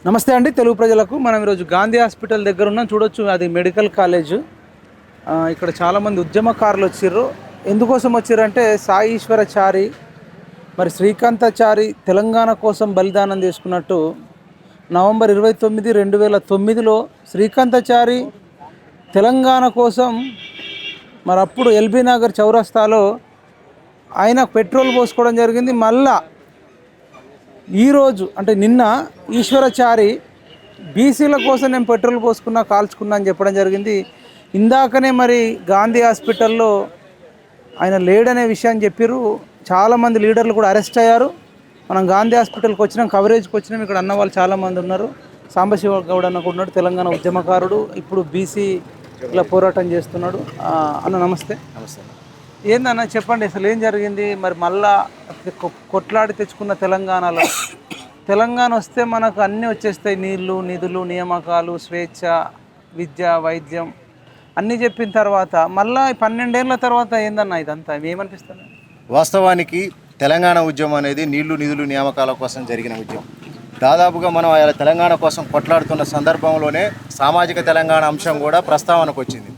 నమస్తే అండి తెలుగు ప్రజలకు. మనం ఈరోజు గాంధీ హాస్పిటల్ దగ్గర ఉన్నాం. చూడొచ్చు, అది మెడికల్ కాలేజ్. ఇక్కడ చాలామంది ఉద్యమకారులు వచ్చిర్రు. ఎందుకోసం వచ్చిర్రంటే సాయి ఈశ్వరచారి మరి శ్రీకాంతాచారి తెలంగాణ కోసం బలిదానం చేసుకున్నట్టు నవంబర్ 29, 2009లో శ్రీకాంతాచారి తెలంగాణ కోసం మరి అప్పుడు ఎల్బీ నగర్ చౌరస్తాలో ఆయన పెట్రోల్ పోసుకోవడం జరిగింది. మళ్ళా ఈరోజు అంటే నిన్న ఈశ్వరచారి బీసీల కోసం నేను పెట్రోల్ పోసుకున్నా, కాల్చుకున్నా అని చెప్పడం జరిగింది. ఇందాకనే మరి గాంధీ హాస్పిటల్లో ఆయన లేడనే విషయాన్ని చెప్పారు. చాలామంది లీడర్లు కూడా అరెస్ట్ అయ్యారు. మనం గాంధీ హాస్పిటల్కి వచ్చినాం, కవరేజ్కి వచ్చినాం. ఇక్కడ అన్న వాళ్ళు చాలామంది ఉన్నారు. సాంబశివ గౌడ్ అన్న కూడా ఉన్నాడు, తెలంగాణ ఉద్యమకారుడు, ఇప్పుడు బీసీల పోరాటం చేస్తున్నాడు. అన్న నమస్తే. నమస్తే. ఏందన్న చెప్పండి, అసలు ఏం జరిగింది? మరి మళ్ళా కొట్లాడి తెచ్చుకున్న తెలంగాణలో తెలంగాణ వస్తే మనకు అన్నీ వచ్చేస్తాయి, నీళ్లు, నిధులు, నియామకాలు, స్వేచ్ఛ, విద్య, వైద్యం అన్నీ చెప్పిన తర్వాత మళ్ళీ 12 ఏళ్ళ తర్వాత ఏందన్న ఇదంతా ఏమనిపిస్తుంది? వాస్తవానికి తెలంగాణ ఉద్యమం అనేది నీళ్లు, నిధులు, నియామకాల కోసం జరిగిన ఉద్యమం. దాదాపుగా మనం ఆయన తెలంగాణ కోసం కొట్లాడుతున్న సందర్భంలోనే సామాజిక తెలంగాణ అంశం కూడా ప్రస్తావనకు వచ్చింది.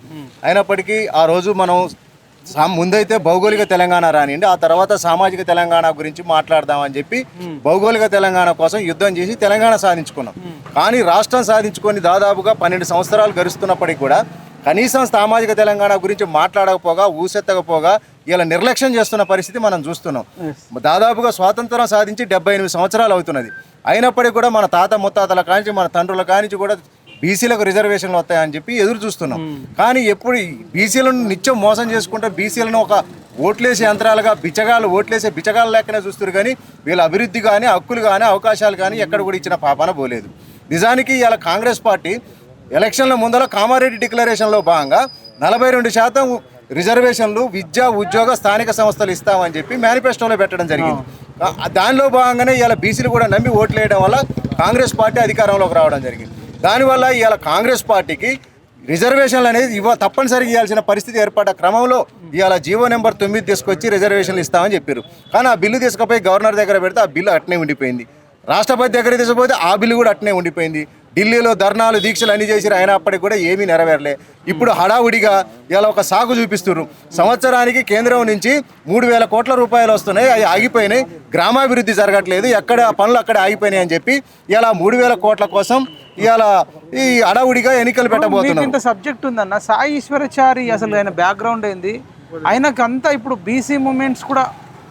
అయినప్పటికీ ఆ రోజు మనం ముందైతే భౌగోళిక తెలంగాణ రానిండి, ఆ తర్వాత సామాజిక తెలంగాణ గురించి మాట్లాడదామని చెప్పి భౌగోళిక తెలంగాణ కోసం యుద్ధం చేసి తెలంగాణ సాధించుకున్నాం. కానీ రాష్ట్రం సాధించుకొని దాదాపుగా 12 సంవత్సరాలు గడుస్తున్నప్పటికీ కూడా కనీసం సామాజిక తెలంగాణ గురించి మాట్లాడకపోగా, ఊసెత్తకపోగా ఇలా నిర్లక్ష్యం చేస్తున్న పరిస్థితి మనం చూస్తున్నాం. దాదాపుగా స్వాతంత్రం సాధించి 78 సంవత్సరాలు అవుతున్నది. అయినప్పటికీ కూడా మన తాత ముత్తాతల కానించి, మన తండ్రుల కానించి కూడా బీసీలకు రిజర్వేషన్లు వస్తాయని చెప్పి ఎదురు చూస్తున్నాం. కానీ ఎప్పుడు బీసీలను నిత్యం మోసం చేసుకుంటే బీసీలను ఒక ఓట్లేసే యంత్రాలుగా, ఓట్లేసే బిచ్చగాళ్ళ లెక్కనే చూస్తారు. కానీ వీళ్ళ అభివృద్ధి కానీ, హక్కులు కానీ, అవకాశాలు కానీ ఎక్కడ కూడా ఇచ్చిన పాపాన పోలేదు. నిజానికి ఇలా కాంగ్రెస్ పార్టీ ఎలక్షన్ల ముందర కామారెడ్డి డిక్లరేషన్లో భాగంగా 42% రిజర్వేషన్లు విద్యా, ఉద్యోగ, స్థానిక సంస్థలు ఇస్తామని చెప్పి మేనిఫెస్టోలో పెట్టడం జరిగింది. దానిలో భాగంగానే ఇలా బీసీలు కూడా నమ్మి ఓట్లు వేయడం వల్ల కాంగ్రెస్ పార్టీ అధికారంలోకి రావడం జరిగింది. దానివల్ల ఇవాళ కాంగ్రెస్ పార్టీకి రిజర్వేషన్లు అనేది తప్పనిసరిగా ఇవ్వాల్సిన పరిస్థితి ఏర్పడ్డ క్రమంలో ఇవాళ జీవో నెంబర్ 9 తీసుకొచ్చి రిజర్వేషన్లు ఇస్తామని చెప్పారు. కానీ ఆ బిల్లు తీసుకుపోయి గవర్నర్ దగ్గర పెడితే ఆ బిల్లు అట్నే ఉండిపోయింది. రాష్ట్రపతి దగ్గర తీసుకుపోతే ఆ బిల్లు కూడా అట్నే ఉండిపోయింది. ఢిల్లీలో ధర్నాలు, దీక్షలు అన్ని చేసి అయినప్పటికీ కూడా ఏమీ నెరవేరలే. ఇప్పుడు హడావుడిగా ఇలా ఒక సాగు చూపిస్తున్నారు. సంవత్సరానికి కేంద్రం నుంచి 3,000 కోట్ల రూపాయలు వస్తున్నాయి, అవి ఆగిపోయినాయి, గ్రామాభివృద్ధి జరగట్లేదు, ఎక్కడ పనులు అక్కడ ఆగిపోయినాయి అని చెప్పి ఇలా 3,000 కోట్ల కోసం ఇవాళ ఈ హడావుడిగా ఎన్నికలు పెట్టబోతున్నారు. ఇంత సబ్జెక్ట్ ఉందన్న. సాయి ఈశ్వరచారి అసలు ఆయన బ్యాక్గ్రౌండ్ ఏంది? ఆయనకంతా ఇప్పుడు బీసీ మూమెంట్స్ కూడా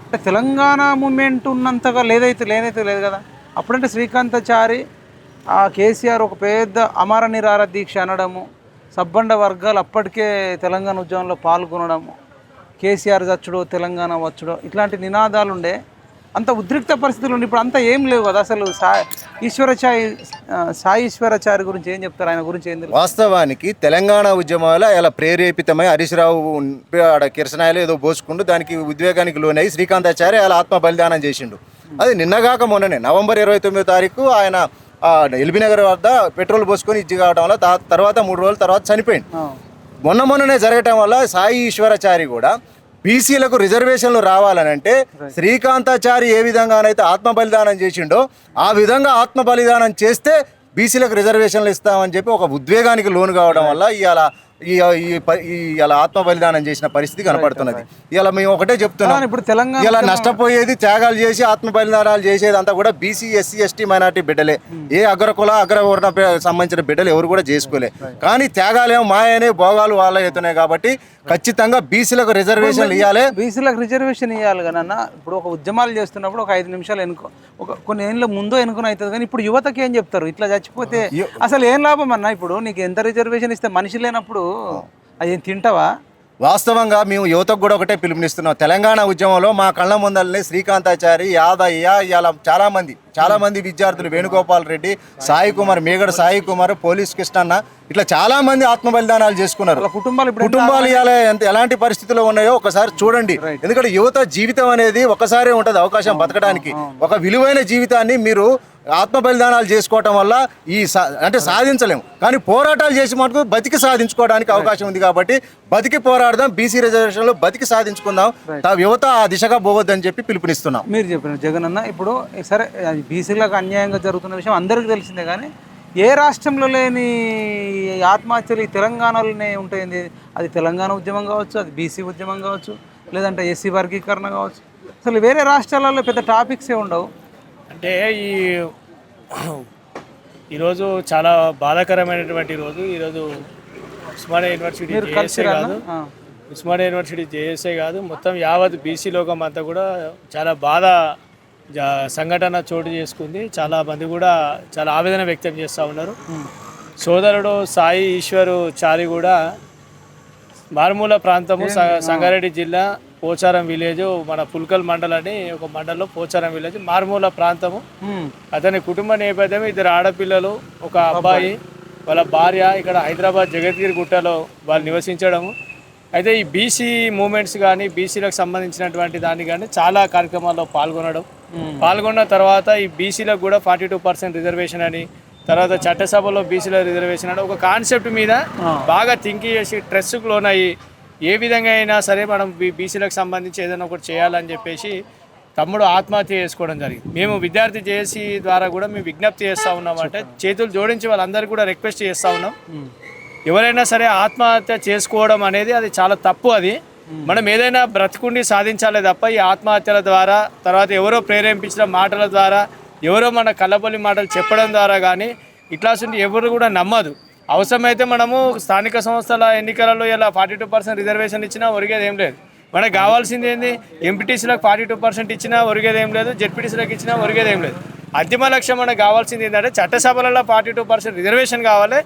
అంటే తెలంగాణ మూమెంట్ ఉన్నంతగా లేదైతే లేదు కదా. అప్పుడంటే శ్రీకాంతాచారి, కేసీఆర్ ఒక పెద్ద అమర నిరాహార దీక్ష అనడము, సబ్బండ వర్గాలు అప్పటికే తెలంగాణ ఉద్యమంలో పాల్గొనడము, కేసీఆర్ చచ్చుడో తెలంగాణ వచ్చుడో ఇట్లాంటి నినాదాలు ఉండే. అంత ఉద్రిక్త పరిస్థితులు ఉండి ఇప్పుడు అంతా ఏం లేవు కదా. అసలు సాయి ఈశ్వరచారి గురించి ఏం చెప్తారు? ఆయన గురించి ఏం తెలుసు? వాస్తవానికి తెలంగాణ ఉద్యమాలు ఇలా ప్రేరేపితమై హరీష్ రావు కిరసనాయలు ఏదో పోసుకుంటూ దానికి ఉద్వేగానికి లోనై శ్రీకాంతాచారి అలా ఆత్మ బలిదానం చేసిండు. అది నిన్నగాక మొన్ననే నవంబర్ 29వ తారీఖు ఆయన ఎల్బీ నగర్ వద్ద పెట్రోల్ పోసుకొని ఇచ్చి కావడం వల్ల తర్వాత 3 రోజుల తర్వాత చనిపోయింది. మొన్ననే జరగటం వల్ల సాయి ఈశ్వరచారి కూడా బీసీలకు రిజర్వేషన్లు రావాలనంటే శ్రీకాంతాచారి ఏ విధంగానైతే ఆత్మ బలిదానం చేసిండో ఆ విధంగా ఆత్మ బలిదానం చేస్తే బీసీలకు రిజర్వేషన్లు ఇస్తామని చెప్పి ఒక ఉద్వేగానికి లోను కావడం వల్ల ఇలా ఆత్మ బలిదానం చేసిన పరిస్థితి కనపడుతున్నది. ఇలా మేము ఒకటే చెప్తున్నాం, ఇప్పుడు తెలంగాణ ఇలా నష్టపోయేది, త్యాగాలు చేసి ఆత్మ బలిదానాలు చేసేది అంతా కూడా బీసీ, ఎస్సీ, ఎస్టీ, మైనార్టీ బిడ్డలే. ఏ అగ్రకుల అగ్రవర్ణ సంబంధించిన బిడ్డలు ఎవరు కూడా చేసుకోలే. కానీ త్యాగాలేమో మాయనే, భోగాలు వాళ్ళ అవుతున్నాయి. కాబట్టి ఖచ్చితంగా బీసీలకు రిజర్వేషన్లు ఇవ్వాలి. బీసీలకు రిజర్వేషన్ ఇవ్వాలి కానీ అన్న, ఇప్పుడు ఒక ఉద్యమాలు చేస్తున్నప్పుడు ఒక 5 నిమిషాలు కొన్ని ఏళ్ళ ముందో ఎన్నుకొని అవుతుంది. కానీ ఇప్పుడు యువతకి ఏం చెప్తారు? ఇట్లా చచ్చిపోతే అసలు ఏం లాభం అన్న? ఇప్పుడు నీకు ఎంత రిజర్వేషన్ ఇస్తే మనిషి లేనప్పుడు అది తింటావా? వాస్తవంగా మేము యువతకు కూడా ఒకటే పిలుపునిస్తున్నాం. తెలంగాణ ఉద్యమంలో మా కళ్ళ ముందల్ని శ్రీకాంతాచారి, యాదయ్య, ఇలా చాలా మంది విద్యార్థులు, వేణుగోపాల్ రెడ్డి, సాయి కుమార్, మేగడ సాయి కుమార్, పోలీస్ కృష్ణన్న, ఇట్లా చాలా మంది ఆత్మ బలిదానాలు చేసుకున్నారు. కుటుంబాలు ఎలాంటి పరిస్థితుల్లో ఉన్నాయో ఒకసారి చూడండి. ఎందుకంటే యువత జీవితం అనేది ఒకసారి ఉంటుంది అవకాశం బతకడానికి. ఒక విలువైన జీవితాన్ని మీరు ఆత్మ బలిదానాలు చేసుకోవటం వల్ల అంటే సాధించలేము. కానీ పోరాటాలు చేసి మటుకు బతికి సాధించుకోవడానికి అవకాశం ఉంది. కాబట్టి బతికి పోరాడదాం, బీసీ రిజర్వేషన్లో బతికి సాధించుకుందాం, యువత ఆ దిశగా పోవద్దని చెప్పి పిలుపునిస్తున్నాం. మీరు చెప్పిన జగన్ అన్న, ఇప్పుడు సరే బీసీలకు అన్యాయంగా జరుగుతున్న విషయం అందరికీ తెలిసిందే, కానీ ఏ రాష్ట్రంలో లేని ఆత్మహత్యలు ఈ తెలంగాణలోనే ఉంటాయింది. అది తెలంగాణ ఉద్యమం కావచ్చు, అది బీసీ ఉద్యమం కావచ్చు, లేదంటే ఎస్సీ వర్గీకరణ కావచ్చు. అసలు వేరే రాష్ట్రాలలో పెద్ద టాపిక్సే ఉండవు. అంటే ఈరోజు చాలా బాధాకరమైనటువంటి ఈరోజు ఉస్మానియా యూనివర్సిటీ జేఎస్ఏ కాదు, ఉస్మానియా యూనివర్సిటీ జేఎస్ఏ కాదు, మొత్తం యావత్ బీసీ లోకం అంతా కూడా చాలా సంఘటన చోటు చేసుకుంది. చాలా మంది కూడా చాలా ఆవేదన వ్యక్తం చేస్తూ ఉన్నారు. సోదరుడు సాయి ఈశ్వరు చారి కూడా మారుమూల ప్రాంతము, సంగారెడ్డి జిల్లా పోచారం విలేజ్, మన పుల్కల్ మండల్ అని ఒక మండలంలో పోచారం విలేజ్ మారుమూల ప్రాంతము. అతని కుటుంబ నేపథ్యం 2 ఆడపిల్లలు, ఒక అబ్బాయి, వాళ్ళ భార్య ఇక్కడ హైదరాబాద్ జగద్గిరి గుట్టలో వాళ్ళు నివసించడము. అయితే ఈ బీసీ మూమెంట్స్ కానీ బీసీలకు సంబంధించినటువంటి దాన్ని కానీ చాలా కార్యక్రమాల్లో పాల్గొన్న తర్వాత ఈ బీసీలకు కూడా 42% రిజర్వేషన్ అని, తర్వాత చట్టసభలో బీసీల రిజర్వేషన్ అని ఒక కాన్సెప్ట్ మీద బాగా థింక్ చేసి స్ట్రెస్కు లోనయ్యి ఏ విధంగా అయినా సరే మనం బీసీలకు సంబంధించి ఏదైనా ఒకటి చేయాలని చెప్పేసి తమ్ముడు ఆత్మహత్య చేసుకోవడం జరిగింది. మేము విద్యార్థి జేఏసీ ద్వారా కూడా మేము విజ్ఞప్తి చేస్తూ ఉన్నాం, అంటే చేతులు జోడించి వాళ్ళందరికీ కూడా రిక్వెస్ట్ చేస్తూ ఉన్నాం, ఎవరైనా సరే ఆత్మహత్య చేసుకోవడం అనేది అది చాలా తప్పు. అది మనం ఏదైనా బ్రతుకుండి సాధించాలే తప్ప ఈ ఆత్మహత్యల ద్వారా, తర్వాత ఎవరో ప్రేరేపించిన మాటల ద్వారా, ఎవరో మన కళ్ళబొల్లి మాటలు చెప్పడం ద్వారా కానీ ఇట్లా ఎవరు కూడా నమ్మదు. అవసరమైతే మనము స్థానిక సంస్థల ఎన్నికలలో ఇలా 42% రిజర్వేషన్ ఇచ్చినా ఒరిగేది ఏం లేదు. మనకు కావాల్సింది ఏంది, ఎంపీటీసీలకు 42% ఇచ్చినా ఒరిగేది ఏం లేదు, జెడ్పీటీసీలకు ఇచ్చినా ఒరిగేది ఏం లేదు. అంతిమ లక్ష్యం మనకు కావాల్సింది ఏంటంటే చట్టసభలలో 42% రిజర్వేషన్ కావాలి,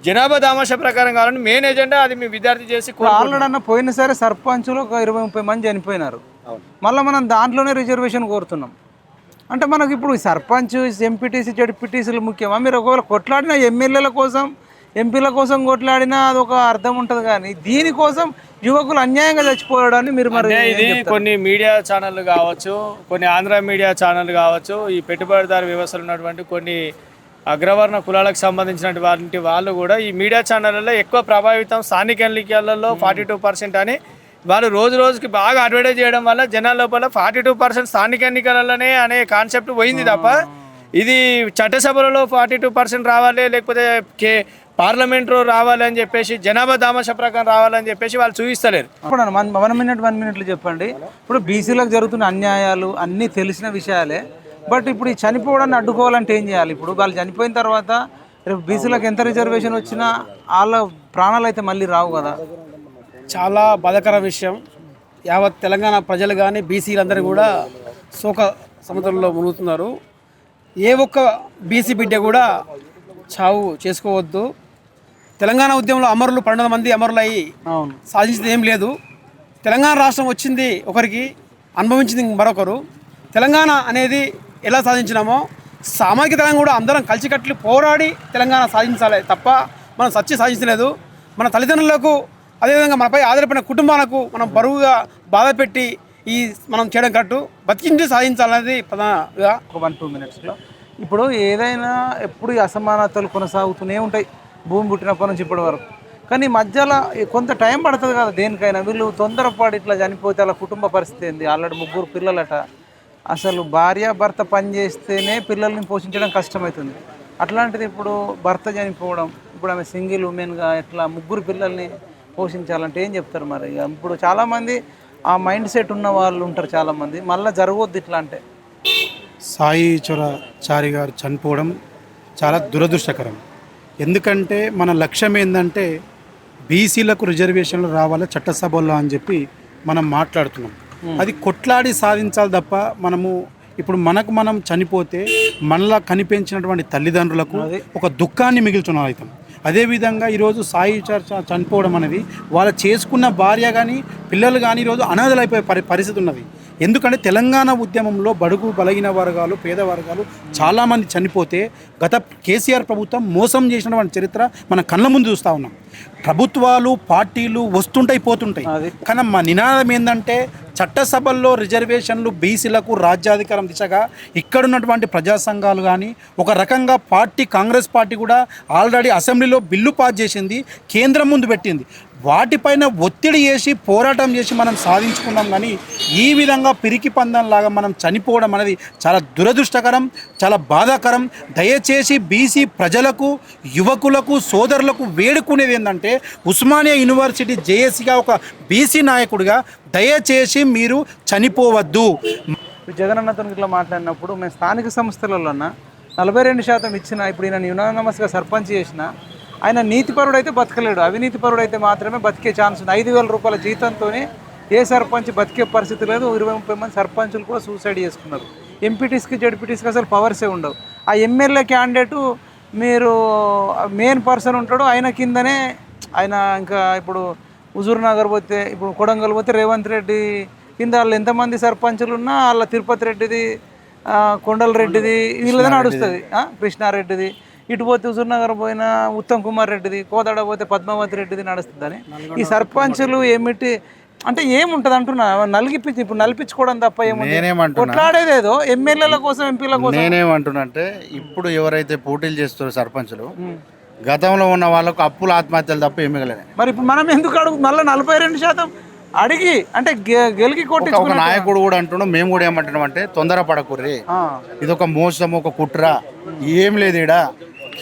జనాభా దామాష ప్రకారం కావాలని మెయిన్ ఎజెండా. అది మీ విద్యార్థి చేసి ఆల్రెడీ అన్న పోయిన సరే సర్పంచులు ఒక 20-30 మంది చనిపోయినారు, మళ్ళీ మనం దాంట్లోనే రిజర్వేషన్ కోరుతున్నాం. అంటే మనకి ఇప్పుడు సర్పంచ్, ఎంపీటీసీ, జడ్పీటీసీలు ముఖ్యమా? మీరు ఒకవేళ కొట్లాడిన ఎమ్మెల్యేల కోసం, ఎంపీల కోసం కొట్లాడినా అదొక అర్థం ఉంటుంది, కానీ దీనికోసం యువకులు అన్యాయంగా చచ్చిపోవడాన్ని మీరు మరి ఇది కొన్ని మీడియా ఛానళ్ళు కావచ్చు, కొన్ని ఆంధ్ర మీడియా ఛానళ్ళు కావచ్చు, ఈ పెట్టుబడిదారు వ్యవస్థలు ఉన్నటువంటి కొన్ని అగ్రవర్ణ కులాలకు సంబంధించినటువంటి వాళ్ళు కూడా ఈ మీడియా ఛానళ్ళలో ఎక్కువ ప్రభావితం, స్థానిక ఎన్నికలలో 42% అని వాళ్ళు రోజుకి బాగా అడ్వర్టైజ్ చేయడం వల్ల జనాల లోపల 42% స్థానిక ఎన్నికలలోనే అనే కాన్సెప్ట్ పోయింది తప్ప ఇది చట్టసభలలో 42% రావాలి, లేకపోతే పార్లమెంట్లో రావాలి అని చెప్పేసి, జనాభా దామాష ప్రకారం రావాలని చెప్పేసి వాళ్ళు చూపిస్తలేరు. ఇప్పుడు 1 మినిట్ చెప్పండి. ఇప్పుడు బీసీలకు జరుగుతున్న అన్యాయాలు అన్నీ తెలిసిన విషయాలే, బట్ ఇప్పుడు ఈ చనిపోవడాన్ని అడ్డుకోవాలంటే ఏం చేయాలి? ఇప్పుడు వాళ్ళు చనిపోయిన తర్వాత రేపు బీసీలకు ఎంత రిజర్వేషన్ వచ్చినా వాళ్ళ ప్రాణాలు అయితే మళ్ళీ రావు కదా. చాలా బాధాకర విషయం. యావత్ తెలంగాణ ప్రజలు కానీ బీసీలందరూ కూడా శోక సముద్రంలో మునుగుతున్నారు. ఏ ఒక్క బీసీ బిడ్డ కూడా చావు చేసుకోవద్దు. తెలంగాణ ఉద్యమంలో అమరులు 12 మంది అమరులయ్యి సాధించింది ఏం లేదు. తెలంగాణ రాష్ట్రం వచ్చింది ఒకరికి, అనుభవించింది మరొకరు. తెలంగాణ అనేది ఎలా సాధించినామో సామాజిక తెలంగాణ కూడా అందరం కలిసికట్లు పోరాడి తెలంగాణ సాధించాలి తప్ప మనం సచ్చి సాధించలేదు. మన తల్లిదండ్రులకు, అదేవిధంగా మనపై ఆధారపడిన కుటుంబాలకు మనం బరువుగా బాధ పెట్టి మనం చేయడం కరెక్టు. బతికించి సాధించాలనేది ప్రధానంగా. 1-2 మినిట్స్లో ఇప్పుడు ఏదైనా ఎప్పుడు అసమానతలు కొనసాగుతూనే ఉంటాయి భూమి పుట్టినప్పటి నుంచి ఇప్పటి వరకు, కానీ మధ్యలో కొంత టైం పడుతుంది కదా దేనికైనా. వీళ్ళు తొందరపాటు ఇట్లా చనిపోతే అలా కుటుంబ పరిస్థితి ఏంది? ఆల్రెడీ 3 పిల్లలట. అసలు భార్య భర్త పని చేస్తేనే పిల్లల్ని పోషించడం కష్టమవుతుంది. అట్లాంటిది ఇప్పుడు భర్త చనిపోవడం, ఇప్పుడు ఆమె సింగిల్ ఉమెన్గా ఎట్లా 3 పిల్లల్ని పోషించాలంటే ఏం చెప్తారు మరి? ఇప్పుడు చాలామంది ఆ మైండ్ సెట్ ఉన్న వాళ్ళు ఉంటారు చాలామంది, మళ్ళీ జరగవద్దు ఇట్లా అంటే. సాయి చారి గారు చనిపోవడం చాలా దురదృష్టకరం. ఎందుకంటే మన లక్ష్యం ఏంటంటే బీసీలకు రిజర్వేషన్లు రావాలి చట్టసభల్లో అని చెప్పి మనం మాట్లాడుతున్నాం. అది కొట్లాడి సాధించాలి తప్ప మనము ఇప్పుడు మనం చనిపోతే మనలా కనిపించినటువంటి తల్లిదండ్రులకు ఒక దుఃఖాన్ని మిగిల్చున్నాం అవుతాం. అదేవిధంగా ఈరోజు సాయి చనిపోవడం అనేది వాళ్ళ చేసుకున్న భార్య కానీ పిల్లలు కానీ ఈరోజు అనాథలైపోయే పరిస్థితి ఉన్నది. ఎందుకంటే తెలంగాణ ఉద్యమంలో బడుగు బలహీన వర్గాలు, పేద వర్గాలు చాలామంది చనిపోతే గత కేసీఆర్ ప్రభుత్వం మోసం చేసినటువంటి చరిత్ర మన కళ్ళ ముందు చూస్తూ ఉన్నాం. ప్రభుత్వాలు, పార్టీలు వస్తుంటాయి, పోతుంటాయి, కానీ మా నినాదం ఏంటంటే చట్టసభల్లో రిజర్వేషన్లు బీసీలకు రాజ్యాధికారం దిశగా ఇక్కడున్నటువంటి ప్రజా సంఘాలు కానీ ఒక రకంగా కాంగ్రెస్ పార్టీ కూడా ఆల్రెడీ అసెంబ్లీలో బిల్లు పాస్ చేసింది, కేంద్రం ముందు పెట్టింది. వాటిపైన ఒత్తిడి చేసి పోరాటం చేసి మనం సాధించుకున్నాం. కానీ ఈ విధంగా పిరికి పందంలాగా మనం చనిపోవడం అనేది చాలా దురదృష్టకరం, చాలా బాధాకరం. దయచేసి బీసీ ప్రజలకు, యువకులకు, సోదరులకు వేడుకునేది ఏంటంటే ఉస్మానియా యూనివర్సిటీ జేఏసీగా ఒక బీసీ నాయకుడిగా దయచేసి మీరు చనిపోవద్దు. జగనన్నతో ఇట్లా మాట్లాడినప్పుడు మేము స్థానిక సంస్థలలో 42% ఇచ్చిన ఇప్పుడు ఈయన యునానమస్గా సర్పంచ్ చేసిన ఆయన నీతిపరుడు అయితే బతకలేడు, అవినీతిపరుడు అయితే మాత్రమే బతికే ఛాన్స్ ఉంది. 5,000 రూపాయల జీతంతోనే ఏ సర్పంచ్ బతికే పరిస్థితి లేదు. 20-30 మంది సర్పంచులు కూడా సూసైడ్ చేసుకున్నారు. ఎంపీటీస్కి జడ్పీటీస్కి అసలు పవర్సే ఉండవు. ఆ ఎమ్మెల్యే క్యాండిడేటు మీరు మెయిన్ పర్సన్ ఉంటాడు, ఆయన కిందనే ఆయన ఇంకా ఇప్పుడు హుజూర్ నగర్ పోతే, ఇప్పుడు కొడంగల్ పోతే రేవంత్ రెడ్డి కింద వాళ్ళు ఎంతమంది సర్పంచులు ఉన్నా వాళ్ళ తిరుపతి రెడ్డిది, కొండల రెడ్డిది వీళ్ళదే నడుస్తుంది, కృష్ణారెడ్డిది. ఇటు పోతే హుజూర్ నగర్ పోయిన ఉత్తమ్ కుమార్ రెడ్డిది, కోదాడ పోతే పద్మావతి రెడ్డిది నడుస్తుందని ఈ సర్పంచులు ఏమిటి అంటే ఏముంటుంది అంటున్నా, నలిగిపించి ఇప్పుడు నలిపించుకోవడం తప్ప ఏముంది? కొట్లాడేదేదో ఎమ్మెల్యేల కోసం, ఎంపీల కోసం. నేనేమంటున్నా అంటే ఇప్పుడు ఎవరైతే పోటీలు చేస్తారో సర్పంచులు గతంలో ఉన్న వాళ్ళకు అప్పులు ఆత్మహత్యలు తప్ప ఏమి మిగలేదు. మరి ఇప్పుడు మనం ఎందుకు అడుగు మళ్ళీ 42% అడిగి అంటే గెలికి కొట్టి ఒక నాయకుడు కూడా అంటున్నాం, మేము కూడా ఏమంటున్నాం అంటే తొందరపడకుర్రి, ఇది ఒక మోసం, ఒక కుట్ర ఏం లేదు. ఈడ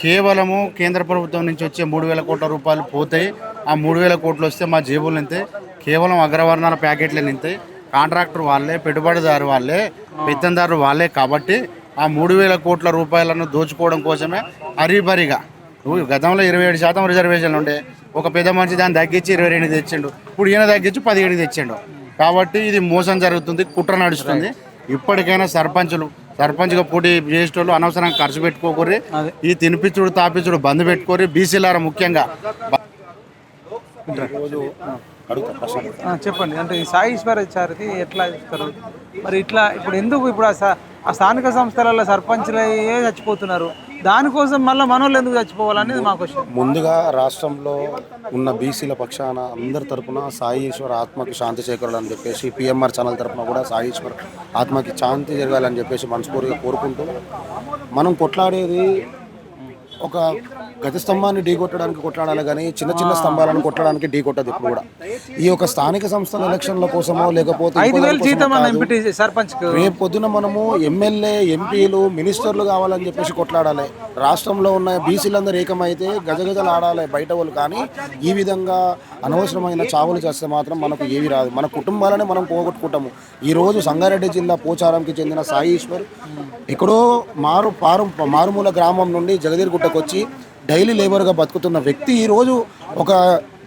కేవలము కేంద్ర ప్రభుత్వం నుంచి వచ్చే 3,000 కోట్ల రూపాయలు పోతాయి. ఆ 3,000 కోట్లు వస్తే మా జేబులు నింతాయి. కేవలం అగ్రవర్ణాల ప్యాకెట్లే నింతాయి. కాంట్రాక్టర్ వాళ్ళే, పెట్టుబడిదారు వాళ్ళే, పెత్తందారు వాళ్ళే. కాబట్టి ఆ 3,000 కోట్ల రూపాయలను దోచుకోవడం కోసమే హరిబరిగా గతంలో 27% రిజర్వేషన్లు ఉండే, ఒక పెద్ద మనిషి దాన్ని తగ్గించి 22 తెచ్చిండు. ఇప్పుడు ఈయన తగ్గించి 17 తెచ్చిండు. కాబట్టి ఇది మోసం జరుగుతుంది, కుట్ర నడుస్తుంది. ఇప్పటికైనా సర్పంచ్గా పోటీ చేసేటోళ్ళు అనవసరంగా ఖర్చు పెట్టుకోకూరి, ఈ తినిపించుడు తాపించుడు బంద్ పెట్టుకోరి. బీసీలారా ముఖ్యంగా చెప్పండి. అంటే ఈ సాయి ఈశ్వరాచార్యకి ఎట్లా ఇస్తారు మరి? ఇట్లా ఇప్పుడు ఎందుకు ఇప్పుడు ఆ స్థానిక సంస్థలలో సర్పంచ్లయ్యే చచ్చిపోతున్నారు, దానికోసం మళ్ళీ మనోళ్ళు ఎందుకు చచ్చిపోవాలనేది మా క్వశ్చన్. ముందుగా రాష్ట్రంలో ఉన్న బీసీల పక్షాన అందరి తరపున సాయి ఈశ్వర్ ఆత్మకి శాంతి చేకూరాలని చెప్పేసి పిఎంఆర్ ఛానల్ తరపున కూడా సాయి ఈశ్వర్ ఆత్మకి శాంతి జరగాలని చెప్పేసి మనస్ఫూర్తిగా కోరుకుంటూ, మనం కొట్లాడేది ఒక గతి స్తంభాన్ని ఢీకొట్టడానికి కొట్లాడాలి కానీ చిన్న చిన్న స్తంభాలను కొట్టడానికి ఢీకొట్టదు. ఇప్పుడు కూడా ఈ యొక్క స్థానిక సంస్థల ఎలక్షన్ల కోసమో లేకపోతే రేపు పొద్దున మనము ఎమ్మెల్యే, ఎంపీలు, మినిస్టర్లు కావాలని చెప్పేసి కొట్లాడాలి. రాష్ట్రంలో ఉన్న బీసీలందరూ ఏకమైతే గజగజలు ఆడాలి బయట వాళ్ళు. కానీ ఈ విధంగా అనవసరమైన చావులు చేస్తే మాత్రం మనకు ఏవి రాదు. మన కుటుంబాలనే మనం పోగొట్టుకుంటాము. ఈరోజు సంగారెడ్డి జిల్లా పోచారంకి చెందిన సాయి ఈశ్వర్ ఎక్కడో మారుమూల గ్రామం నుండి జగదీర్గుట్టకు వచ్చి డైలీ లేబర్గా బతుకుతున్న వ్యక్తి ఈరోజు ఒక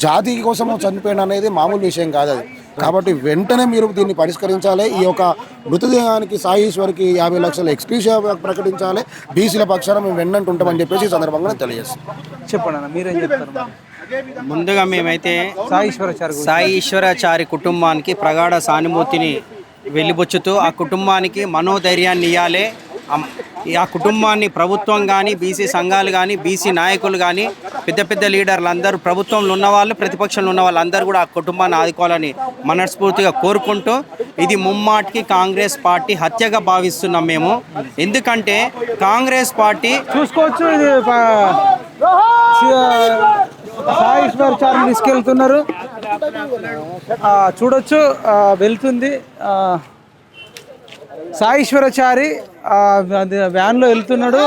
జాతి కోసం చనిపోయిన అనేది మామూలు విషయం కాదు అది. కాబట్టి వెంటనే మీరు దీన్ని పరిష్కరించాలి. ఈ యొక్క మృతదేహానికి సాయి ఈశ్వర్కి 50 లక్షల ఎక్స్క్యూజివ్ ప్రకటించాలి. బీసీల పక్షాన మేము వెన్నంటూ ఉంటామని చెప్పేసి ఈ సందర్భంగా తెలియజేస్తాం. చెప్పండి, మీరేం చెప్తారు? ముందుగా మేమైతే సాయి ఈశ్వరాచారి కుటుంబానికి ప్రగాఢ సానుభూతిని వెలిబుచ్చుతూ ఆ కుటుంబానికి మనోధైర్యాన్ని ఇవ్వాలి. ఆ కుటుంబాన్ని ప్రభుత్వం కానీ, బీసీ సంఘాలు కానీ, బీసీ నాయకులు కానీ, పెద్ద పెద్ద లీడర్లు అందరూ, ప్రభుత్వంలో ఉన్నవాళ్ళు, ప్రతిపక్షంలో ఉన్న వాళ్ళందరూ కూడా ఆ కుటుంబాన్ని ఆదుకోవాలని మనస్ఫూర్తిగా కోరుకుంటూ, ఇది ముమ్మాటికి కాంగ్రెస్ పార్టీ హత్యగా భావిస్తున్నాం మేము. ఎందుకంటే కాంగ్రెస్ పార్టీ చూసుకోవచ్చు, ఇది సాయి ఈశ్వరాచార్యని తీసుకెళ్తున్నారు, చూడొచ్చు, వెళ్తుంది సాయి ఈశ్వరాచారి వ్యాన్లో వెళ్తున్నాడు.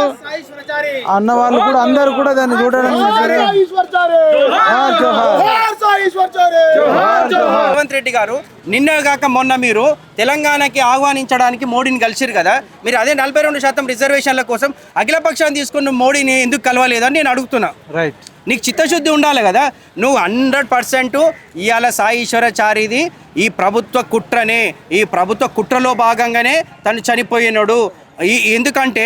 అన్న వాళ్ళు కూడా అందరూ కూడా దాన్ని చూడడానికి రేవంత్ రెడ్డి గారు నిన్న కాక మొన్న మీరు తెలంగాణకి ఆహ్వానించడానికి మోడీని కలిసిరు కదా, మీరు అదే 42% రిజర్వేషన్ల కోసం అఖిలపక్షాన్ని తీసుకున్న మోడీని ఎందుకు కలవలేదని నేను అడుగుతున్నా. రైట్, నీకు చిత్తశుద్ధి ఉండాలి కదా. నువ్వు 100% ఇవాళ సాయి ఈశ్వరాచారిది ఈ ప్రభుత్వ కుట్రనే, ఈ ప్రభుత్వ కుట్రలో భాగంగానే తను చనిపోయినాడు. ఎందుకంటే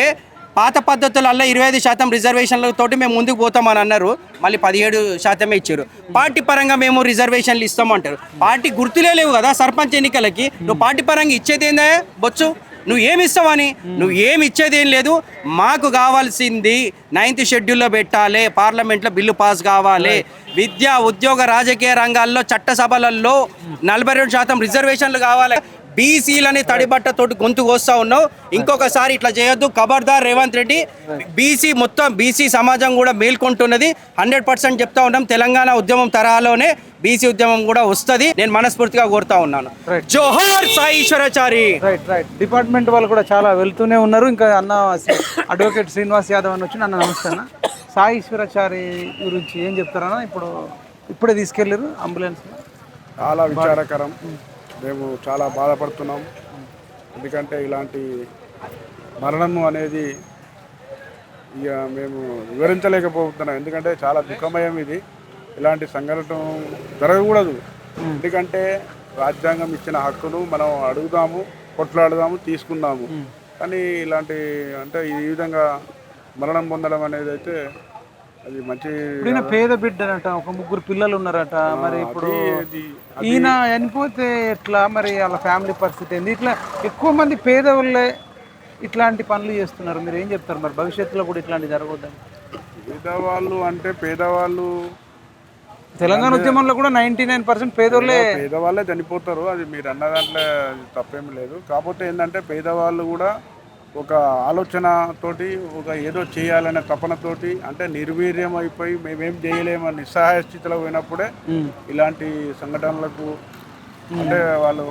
పాత పద్ధతులలో 25% రిజర్వేషన్లతోటి మేము ముందుకు పోతామని అన్నారు, మళ్ళీ 17% ఇచ్చారు. పార్టీ పరంగా మేము రిజర్వేషన్లు ఇస్తామంటారు. పార్టీ గుర్తులే లేవు కదా సర్పంచ్ ఎన్నికలకి. నువ్వు పార్టీ పరంగా ఇచ్చేది ఏందా బొచ్చు? నువ్వు ఏమి ఇస్తావని? నువ్వు ఏమి ఇచ్చేదేం లేదు. మాకు కావాల్సింది 9th షెడ్యూల్లో పెట్టాలి, పార్లమెంట్లో బిల్లు పాస్ కావాలి, విద్యా, ఉద్యోగ, రాజకీయ రంగాల్లో, చట్టసభలలో 42% రిజర్వేషన్లు కావాలి. బీసీలని తడిబట్టతోటి గొంతు కోస్తా ఉన్నావు. ఇంకొకసారి ఇట్లా చేయొద్దు. ఖబర్దార్ రేవంత్ రెడ్డి. బీసీ సమాజం కూడా మేల్కొంటున్నది. 100% చెప్తా ఉన్నాం. తెలంగాణ ఉద్యమం తరహాలోనే బీసీ ఉద్యమం కూడా వస్తుంది. నేను మనస్ఫూర్తిగా కోరుతా ఉన్నాను. జోహార్ సాయి ఈశ్వరాచారి. రైట్. డిపార్ట్మెంట్ వాళ్ళు కూడా చాలా వెళ్తూనే ఉన్నారు. ఇంకా అన్న అడ్వకేట్ శ్రీనివాస్ యాదవ్ అని వచ్చి అన్న నమస్తే అన్న. సాయి ఈశ్వరాచారి గురించి ఏం చెప్తారన్నా? ఇప్పుడే తీసుకెళ్ళారు అంబులెన్స్. చాలా విచారకరం. మేము చాలా బాధపడుతున్నాం. ఎందుకంటే ఇలాంటి మరణము అనేది ఇక మేము వివరించలేకపోతున్నాం. ఎందుకంటే చాలా దుఃఖమయం ఇది. ఇలాంటి సంఘటన జరగకూడదు. ఎందుకంటే రాజ్యాంగం ఇచ్చిన హక్కును మనం అడుగుదాము, కొట్లాడదాము, తీసుకుందాము. కానీ ఇలాంటి అంటే ఈ విధంగా మరణం పొందడం అనేది అయితే అది మంచి. పేద బిడ్డనట, ఒక 3 పిల్లలు ఉన్నారట. మరి ఇప్పుడు ఈయన చనిపోతే ఎట్లా? మరి వాళ్ళ ఫ్యామిలీ పరిస్థితి ఏంది? ఇట్లా ఎక్కువ మంది పేదవాళ్ళే ఇట్లాంటి పనులు చేస్తున్నారు. మీరు ఏం చెప్తారు? మరి భవిష్యత్తులో కూడా ఇట్లాంటి జరగద్దని. పేదవాళ్ళు అంటే పేదవాళ్ళు తెలంగాణ ఉద్యమంలో కూడా 99% పేదవాళ్ళే చనిపోతారు. అది మీరు అన్న దాంట్లో తప్పేం లేదు. కాకపోతే ఏంటంటే పేదవాళ్ళు కూడా ఒక ఆలోచనతోటి ఒక ఏదో చేయాలనే తపనతోటి అంటే నిర్వీర్యం అయిపోయి మేమేం చేయలేమని నిస్సహాయ స్థితిలో పోయినప్పుడే ఇలాంటి సంఘటనలకు అంటే వాళ్ళు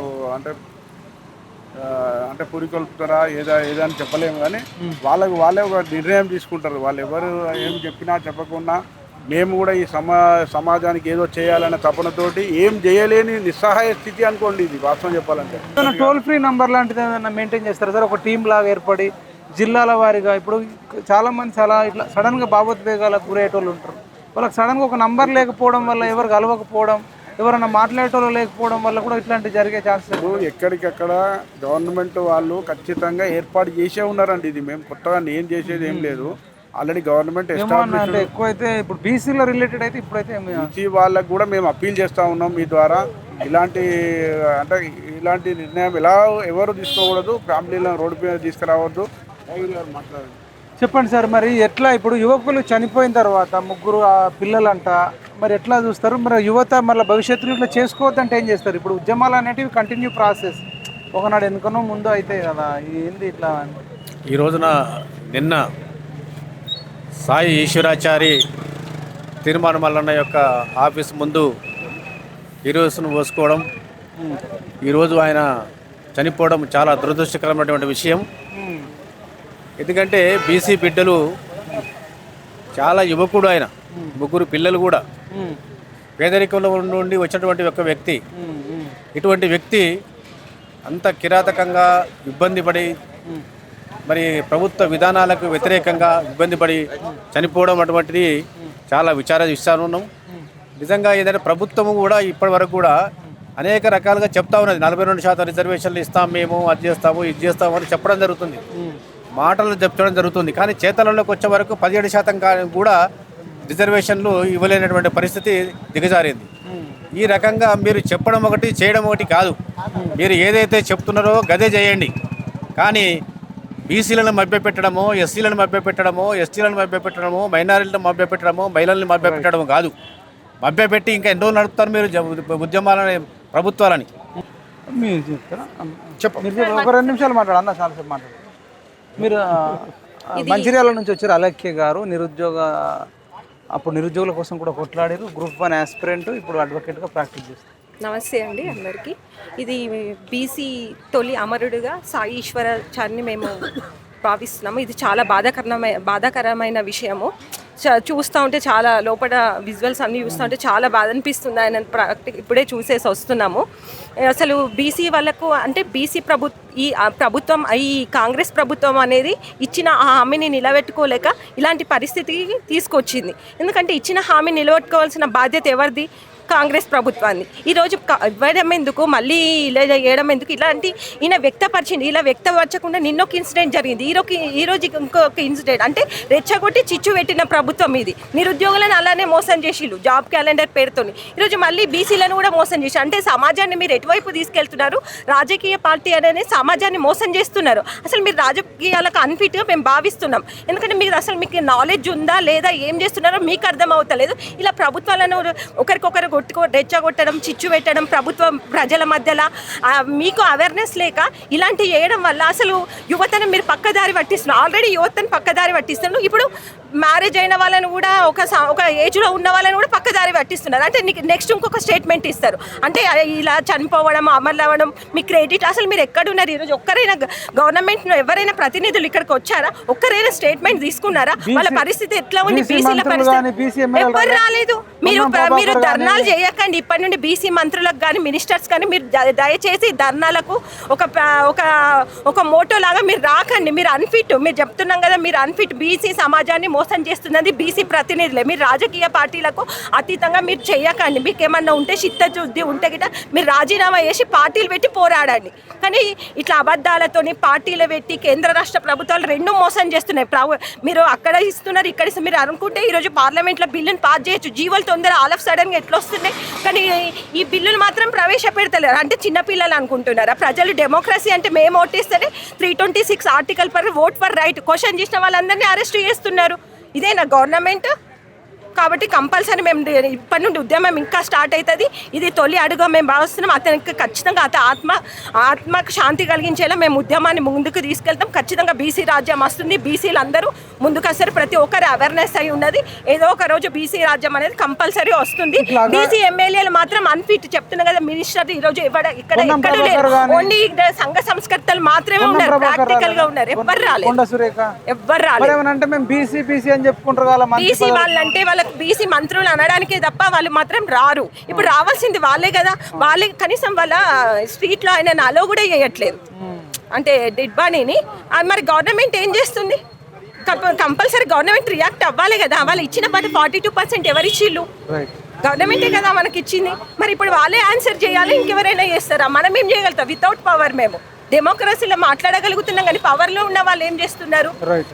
అంటే పురికొల్పుతారా ఏదని చెప్పలేము. కానీ వాళ్ళే ఒక నిర్ణయం తీసుకుంటారు. వాళ్ళు ఎవరు ఏం చెప్పినా చెప్పకున్నా మేము కూడా ఈ సమాజానికి ఏదో చేయాలనే తపనతోటి ఏం చేయలేని నిస్సహాయ స్థితి అనుకోండి. ఇది వాస్తవం చెప్పాలంటే. టోల్ ఫ్రీ నంబర్ లాంటిది ఏదైనా మెయింటైన్ చేస్తారు సార్? ఒక టీం లాగా ఏర్పడి జిల్లాల వారీగా. ఇప్పుడు చాలామంది చాలా ఇట్లా సడన్గా భావోద్వేగాలకు గురయ్యేటోళ్ళు ఉంటారు. వాళ్ళకి సడన్గా ఒక నంబర్ లేకపోవడం వల్ల, ఎవరు కలవకపోవడం, ఎవరైనా మాట్లాడేటోళ్ళు లేకపోవడం వల్ల కూడా ఇట్లాంటివి జరిగే ఛాన్సెస్. ఎక్కడికక్కడ గవర్నమెంట్ వాళ్ళు ఖచ్చితంగా ఏర్పాటు చేసే ఉన్నారండి. ఇది మేము కొత్తగా ఏం చేసేది ఏం లేదు. ఆల్రెడీ గవర్నమెంట్ అంటే ఎక్కువైతే ఇప్పుడు బీసీలో రిలేటెడ్ అయితే ఇప్పుడైతే బీసీ వాళ్ళకు కూడా మేము అప్పీల్ చేస్తూ ఉన్నాం మీ ద్వారా. ఇలాంటి నిర్ణయం ఎవరు తీసుకోకూడదు. ఫ్యామిలీలను రోడ్డు మీద తీసుకురావద్దు. చెప్పండి సార్, మరి ఎట్లా ఇప్పుడు యువకులు చనిపోయిన తర్వాత 3 పిల్లలంట, మరి ఎట్లా చూస్తారు? మరి యువత మళ్ళీ భవిష్యత్తులో ఇట్లా చేసుకోవద్దంటే ఏం చేస్తారు? ఇప్పుడు ఉద్యమాలు అనేటివి కంటిన్యూ ప్రాసెస్, ఒకనాడు ఎందుకనో ముందు అయితే కదా. ఏంది ఇట్లా? ఈ రోజున నిన్న సాయి ఈశ్వరాచారి తీర్మాన మల్లన్న యొక్క ఆఫీస్ ముందు ఈరోజును పోసుకోవడం, ఈరోజు ఆయన చనిపోవడం చాలా దురదృష్టకరమైనటువంటి విషయం. ఎందుకంటే బీసీ బిడ్డలు చాలా యువకుడు ఆయన, 3 పిల్లలు కూడా పేదరికంలో నుండి వచ్చినటువంటి ఒక వ్యక్తి. ఇటువంటి వ్యక్తి అంత కిరాతకంగా ఇబ్బంది పడి మరి ప్రభుత్వ విధానాలకు వ్యతిరేకంగా ఇబ్బంది పడి చనిపోవడం అటువంటిది చాలా విచారం. నిజంగా ఏదైనా ప్రభుత్వము కూడా ఇప్పటి వరకు కూడా అనేక రకాలుగా చెప్తా ఉన్నది. 42% రిజర్వేషన్లు ఇస్తాం, మేము అది చేస్తాము, ఇది చేస్తాము అని చెప్పడం జరుగుతుంది, మాటలు చెప్పడం జరుగుతుంది. కానీ చేతలలోకి వచ్చే వరకు 17% కూడా రిజర్వేషన్లు ఇవ్వలేనటువంటి పరిస్థితి దిగజారింది. ఈ రకంగా మీరు చెప్పడం ఒకటి, చేయడం ఒకటి కాదు. మీరు ఏదైతే చెప్తున్నారో గదే చేయండి. కానీ బీసీలను మభ్యపెట్టడమో, ఎస్సీలను మభ్యపెట్టడమో, ఎస్టీలను మభ్యపెట్టడమో, మైనారిటీలను మభ్యపెట్టడమో, మహిళల్ని మభ్యపెట్టడమో కాదు. మభ్యపెట్టి ఇంకా ఎన్నో నడుపుతారు మీరు ఉద్యమాలని, ప్రభుత్వాలని. మీరు చెప్తారా? మీరు ఒక 2 నిమిషాలు మాట్లాడన్నా, చాలాసేపు మాట్లాడు. మీరు మంచిర్యాల నుంచి వచ్చారు. అలఖ్య గారు అప్పుడు నిరుద్యోగుల కోసం కూడా కొట్లాడారు. గ్రూప్ 1 ఆస్పిరెంట్, ఇప్పుడు అడ్వకేట్గా ప్రాక్టీస్ చేస్తారు. నమస్తే అండి అందరికీ. ఇది బీసీ తొలి అమరుడుగా సాయి ఈశ్వరాచారిని మేము భావిస్తున్నాము. ఇది చాలా బాధాకరమైన విషయము. చూస్తూ ఉంటే చాలా లోపల విజువల్స్ అన్నీ చూస్తూ ఉంటే చాలా బాధ అనిపిస్తుంది. ఆయన ఇప్పుడే చూసేసి వస్తున్నాము. అసలు బీసీ వాళ్ళకు అంటే ప్రభుత్వం ఈ కాంగ్రెస్ ప్రభుత్వం అనేది ఇచ్చిన ఆ హామీని నిలబెట్టుకోలేక ఇలాంటి పరిస్థితికి తీసుకొచ్చింది. ఎందుకంటే ఇచ్చిన హామీని నిలబెట్టుకోవాల్సిన బాధ్యత ఎవరిది? కాంగ్రెస్ ప్రభుత్వాన్ని. ఈరోజు ఇవ్వడం ఎందుకు, మళ్ళీ ఇలా చేయడం ఎందుకు? ఇలాంటి ఈయన వ్యక్తపరిచింది. ఇలా వ్యక్తపరచకుండా నిన్నొక ఇన్సిడెంట్ జరిగింది, ఈరోజు ఇంకొక ఇన్సిడెంట్. అంటే రెచ్చగొట్టి చిచ్చు పెట్టిన ప్రభుత్వం ఇది. నిరుద్యోగులను అలానే మోసం చేసిళ్ళు జాబ్ క్యాలెండర్ పేరుతో. ఈరోజు మళ్ళీ బీసీలను కూడా మోసం చేసి, అంటే సమాజాన్ని మీరు ఎటువైపు తీసుకెళ్తున్నారు? రాజకీయ పార్టీ అనేది సమాజాన్ని మోసం చేస్తున్నారు. అసలు మీరు రాజకీయాలకు అన్ఫిట్గా మేము భావిస్తున్నాం. ఎందుకంటే మీకు నాలెడ్జ్ ఉందా లేదా, ఏం చేస్తున్నారో మీకు అర్థం అవుతలేదు. ఇలా ప్రభుత్వాలను ఒకరికొకరు రెచ్చగొట్టడం, చిచ్చు పెట్టడం ప్రభుత్వం ప్రజల మధ్యలో మీకు అవేర్నెస్ లేక ఇలాంటివి చేయడం వల్ల అసలు యువతను మీరు పక్కదారి పట్టిస్తున్నారు. ఆల్రెడీ యువతను పక్కదారి పట్టిస్తున్నారు. ఇప్పుడు మ్యారేజ్ అయిన వాళ్ళని కూడా ఒక ఏజ్లో ఉన్న వాళ్ళని కూడా పక్కదారి పట్టిస్తున్నారు. అంటే నెక్స్ట్ ఇంకొక స్టేట్మెంట్ ఇస్తారు. అంటే ఇలా చనిపోవడం, అమలు అవ్వడం, మీ క్రెడిట్ అసలు మీరు ఎక్కడున్నారు? ఈరోజు ఒక్కరైనా గవర్నమెంట్ ఎవరైనా ప్రతినిధులు ఇక్కడికి వచ్చారా? ఒక్కరైనా స్టేట్మెంట్ తీసుకున్నారా? వాళ్ళ పరిస్థితి ఎట్లా ఉంది? బీసీల పరిస్థితి ఎవరు రాలేదు. మీరు ధర్నాలు చేయకండి. ఇప్పటి నుండి బీసీ మంత్రులకు కానీ మినిస్టర్స్ కానీ మీరు దయచేసి ధర్నాలకు ఒక మోటో లాగా మీరు రాకండి. మీరు అన్ఫిట్, మీరు చెప్తున్నాం కదా, మీరు అన్ఫిట్. బీసీ సమాజాన్ని మోసం చేస్తున్నది బీసీ ప్రతినిధులే. మీరు రాజకీయ పార్టీలకు అతీతంగా మీరు చేయకండి. మీకు ఏమన్నా ఉంటే చిత్తశుద్ధి ఉంటే గిట మీరు రాజీనామా చేసి పార్టీలు పెట్టి పోరాడండి. కానీ ఇట్లా అబద్ధాలతోని పార్టీలు పెట్టి కేంద్ర రాష్ట్ర ప్రభుత్వాలు రెండు మోసం చేస్తున్నాయి. మీరు అక్కడ ఇస్తున్నారు, ఇక్కడ ఇస్తున్నారు. మీరు అనుకుంటే ఈరోజు పార్లమెంట్లో బిల్లును పాస్ చేయొచ్చు. జీవోలు తొందర ఆల్ ఆఫ్ సడన్గా ఎట్లా వస్తున్నాయి? కానీ ఈ బిల్లులు మాత్రం ప్రవేశపెడతలేరు. అంటే చిన్నపిల్లలు అనుకుంటున్నారా? ప్రజలు డెమోక్రసీ అంటే మేము ఓటేస్తేనే 326 article per vote for right question చేసిన వాళ్ళందరినీ అరెస్ట్ చేస్తున్నారు. ఇదేనా గవర్నమెంట్? కాబట్టి కంపల్సరీ మేము ఇప్పటి నుండి ఉద్యమం ఇంకా స్టార్ట్ అవుతుంది. ఇది తొలి అడుగు మేము భావిస్తున్నాం. అతనికి ఖచ్చితంగా ఆత్మకు శాంతి కలిగించేలా మేము ఉద్యమాన్ని ముందుకు తీసుకెళ్తాం. ఖచ్చితంగా బీసీ రాజ్యం వస్తుంది. బీసీలు అందరూ ముందుకు వస్తారు. ప్రతి ఒక్కరు అవేర్నెస్ అయి ఉన్నది. ఏదో ఒక రోజు బీసీ రాజ్యం అనేది కంపల్సరీ వస్తుంది. బీసీ ఎమ్మెల్యేలు మాత్రం అన్ఫిట్ చెప్తున్నా కదా. మినిస్టర్ ఈరోజు ఇక్కడ లేరు. ఓన్లీ సంఘ సంస్కర్తలు మాత్రమే ఉన్నారు, ప్రాక్టికల్ గా ఉన్నారు. ఎవ్వరు రాలేదు. బీసీ వాళ్ళంటే వాళ్ళ బీసీ మంత్రులు అనడానికే తప్ప వాళ్ళు మాత్రం రారు. ఇప్పుడు రావాల్సింది వాళ్ళే కదా. వాళ్ళే కనీసం వాళ్ళ స్ట్రీట్లో ఆయన అలో కూడా చేయట్లేదు, అంటే డెడ్ బాడీని. మరి గవర్నమెంట్ ఏం చేస్తుంది? కంపల్సరీ గవర్నమెంట్ రియాక్ట్ అవ్వాలి కదా. వాళ్ళు ఇచ్చిన పాటు 42% ఎవరిచ్చిళ్ళు? గవర్నమెంటే కదా మనకి ఇచ్చింది. మరి ఇప్పుడు వాళ్ళే ఆన్సర్ చేయాలి. ఇంకెవరైనా చేస్తారా? మనం ఏం చేయగలుగుతాం? వితౌట్ పవర్ మేము డెమోక్రసీలో మాట్లాడగలుగుతున్నాం, కానీ పవర్లో ఉన్న వాళ్ళు ఏం చేస్తున్నారు?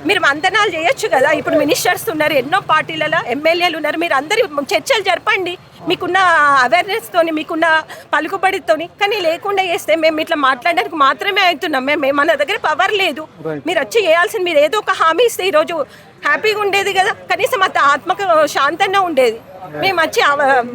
మీరు మంతనాలు చేయొచ్చు కదా. ఇప్పుడు మినిస్టర్స్ ఉన్నారు, ఎన్నో పార్టీలలో ఎమ్మెల్యేలు ఉన్నారు. మీరు అందరూ చర్చలు జరపండి మీకున్న అవేర్నెస్తోని, మీకున్న పలుకుబడితోని. కానీ లేకుండా చేస్తే మేము ఇట్లా మాట్లాడడానికి మాత్రమే అవుతున్నాం. మన దగ్గర పవర్ లేదు. మీరు వచ్చి చేయాల్సింది, మీరు ఏదో ఒక హామీ ఇస్తే ఈరోజు హ్యాపీగా ఉండేది కదా. కనీసం ఆత్మకు శాంతంగా ఉండేది. మేము వచ్చి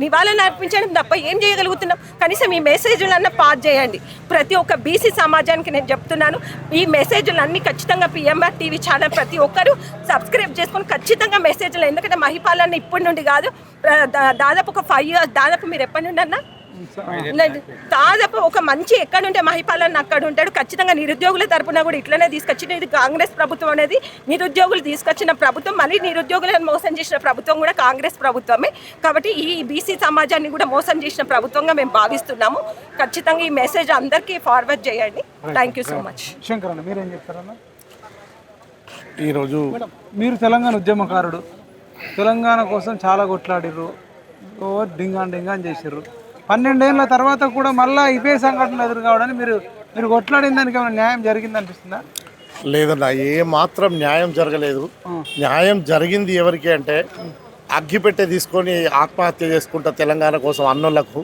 నివాళులు అర్పించడం తప్ప ఏం చేయగలుగుతున్నాం? కనీసం ఈ మెసేజ్లన్నా పాస్ చేయండి. ప్రతి ఒక్క బీసీ సమాజానికి నేను చెప్తున్నాను, ఈ మెసేజ్లన్నీ ఖచ్చితంగా పిఎంఆర్ టీవీ ఛానల్ ప్రతి ఒక్కరు సబ్స్క్రైబ్ చేసుకొని ఖచ్చితంగా మెసేజ్లు. ఎందుకంటే మహిపాలన్న ఇప్పటి నుండి కాదు, దాదాపు ఒక 5 years, దాదాపు మీరు ఎప్పటి నుండి అన్నా దాదాపు ఒక మంచి ఎక్కడుంటే మహిపాలన్న అక్కడ ఉంటాడు. ఖచ్చితంగా నిరుద్యోగుల తరపున కూడా ఇట్లనే తీసుకొచ్చిన, ఇది కాంగ్రెస్ ప్రభుత్వం అనేది నిరుద్యోగులు తీసుకొచ్చిన ప్రభుత్వం. మళ్ళీ నిరుద్యోగులను మోసం చేసిన ప్రభుత్వం కూడా కాంగ్రెస్ ప్రభుత్వమే. కాబట్టి ఈ బీసీ సమాజాన్ని కూడా మోసం చేసిన ప్రభుత్వంగా మేము భావిస్తున్నాము. ఖచ్చితంగా ఈ మెసేజ్ అందరికీ ఫార్వర్డ్ చేయండి. Thank you so much. Shankar అన్న, మీరేం చెప్తారన్న? ఈరోజు మీరు తెలంగాణ ఉద్యమకారుడు, తెలంగాణ కోసం చాలా కొట్లాడిర్రు, డింగా చేసిర్రు. 12 ఏళ్ళ తర్వాత కూడా మళ్ళీ ఇవే సంఘటనలు ఎదురు కావడానికి మీరు కొట్లాడిన దానికి ఏమైనా న్యాయం జరిగింది అనిపిస్తుందా? లేదన్నా, ఏ మాత్రం న్యాయం జరగలేదు. న్యాయం జరిగింది ఎవరికి అంటే, అగ్గిపెట్టె తీసుకొని ఆత్మహత్య చేసుకుంటా తెలంగాణ కోసం అన్నోళ్లకు,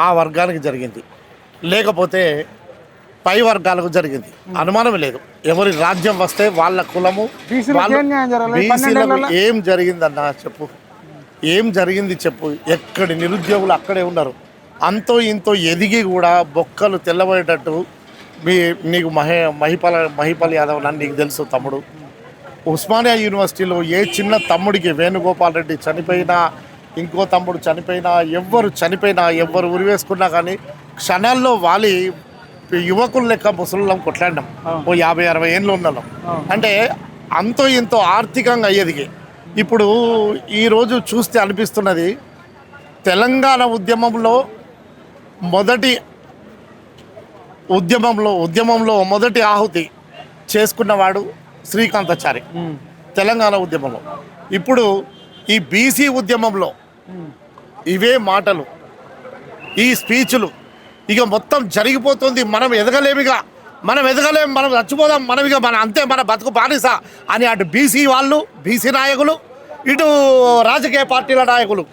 ఆ వర్గానికి జరిగింది. లేకపోతే పై వర్గాలకు జరిగింది, అనుమానం లేదు. ఎవరి రాజ్యం వస్తే వాళ్ళ కులము. బీసీలకు ఏం జరిగిందన్నా చెప్పు, ఏం జరిగింది చెప్పు. ఎక్కడి నిరుద్యోగులు అక్కడే ఉన్నారు. అంతో ఇంతో ఎదిగి కూడా బొక్కలు తెల్లబోయేటట్టు నీకు మహిపాల్ యాదవ్ నన్ను నీకు తెలుసు తమ్ముడు. ఉస్మానియా యూనివర్సిటీలో ఏ చిన్న తమ్ముడికి, వేణుగోపాల్ రెడ్డి చనిపోయినా, ఇంకో తమ్ముడు చనిపోయినా, ఎవ్వరు ఉరివేసుకున్నా కానీ క్షణాల్లో వాలి యువకులు లెక్క ముసలిం కొట్లాడినాం. ఓ 50-60 ఏళ్ళు ఉన్నాం. అంటే అంతో ఇంతో ఆర్థికంగా ఎదిగి ఇప్పుడు ఈరోజు చూస్తే అనిపిస్తున్నది, తెలంగాణ ఉద్యమంలో మొదటి ఆహుతి చేసుకున్నవాడు శ్రీకాంతాచారి తెలంగాణ ఉద్యమంలో. ఇప్పుడు ఈ బీసీ ఉద్యమంలో ఇవే మాటలు, ఈ స్పీచ్లు ఇక మొత్తం జరిగిపోతుంది. మనం ఎదగలేము, మనం చచ్చిపోదాం, అంతే, మన బతుకు బానిస అని అటు బీసీ వాళ్ళు, బీసీ నాయకులు, ఇటు రాజకీయ పార్టీల నాయకులు,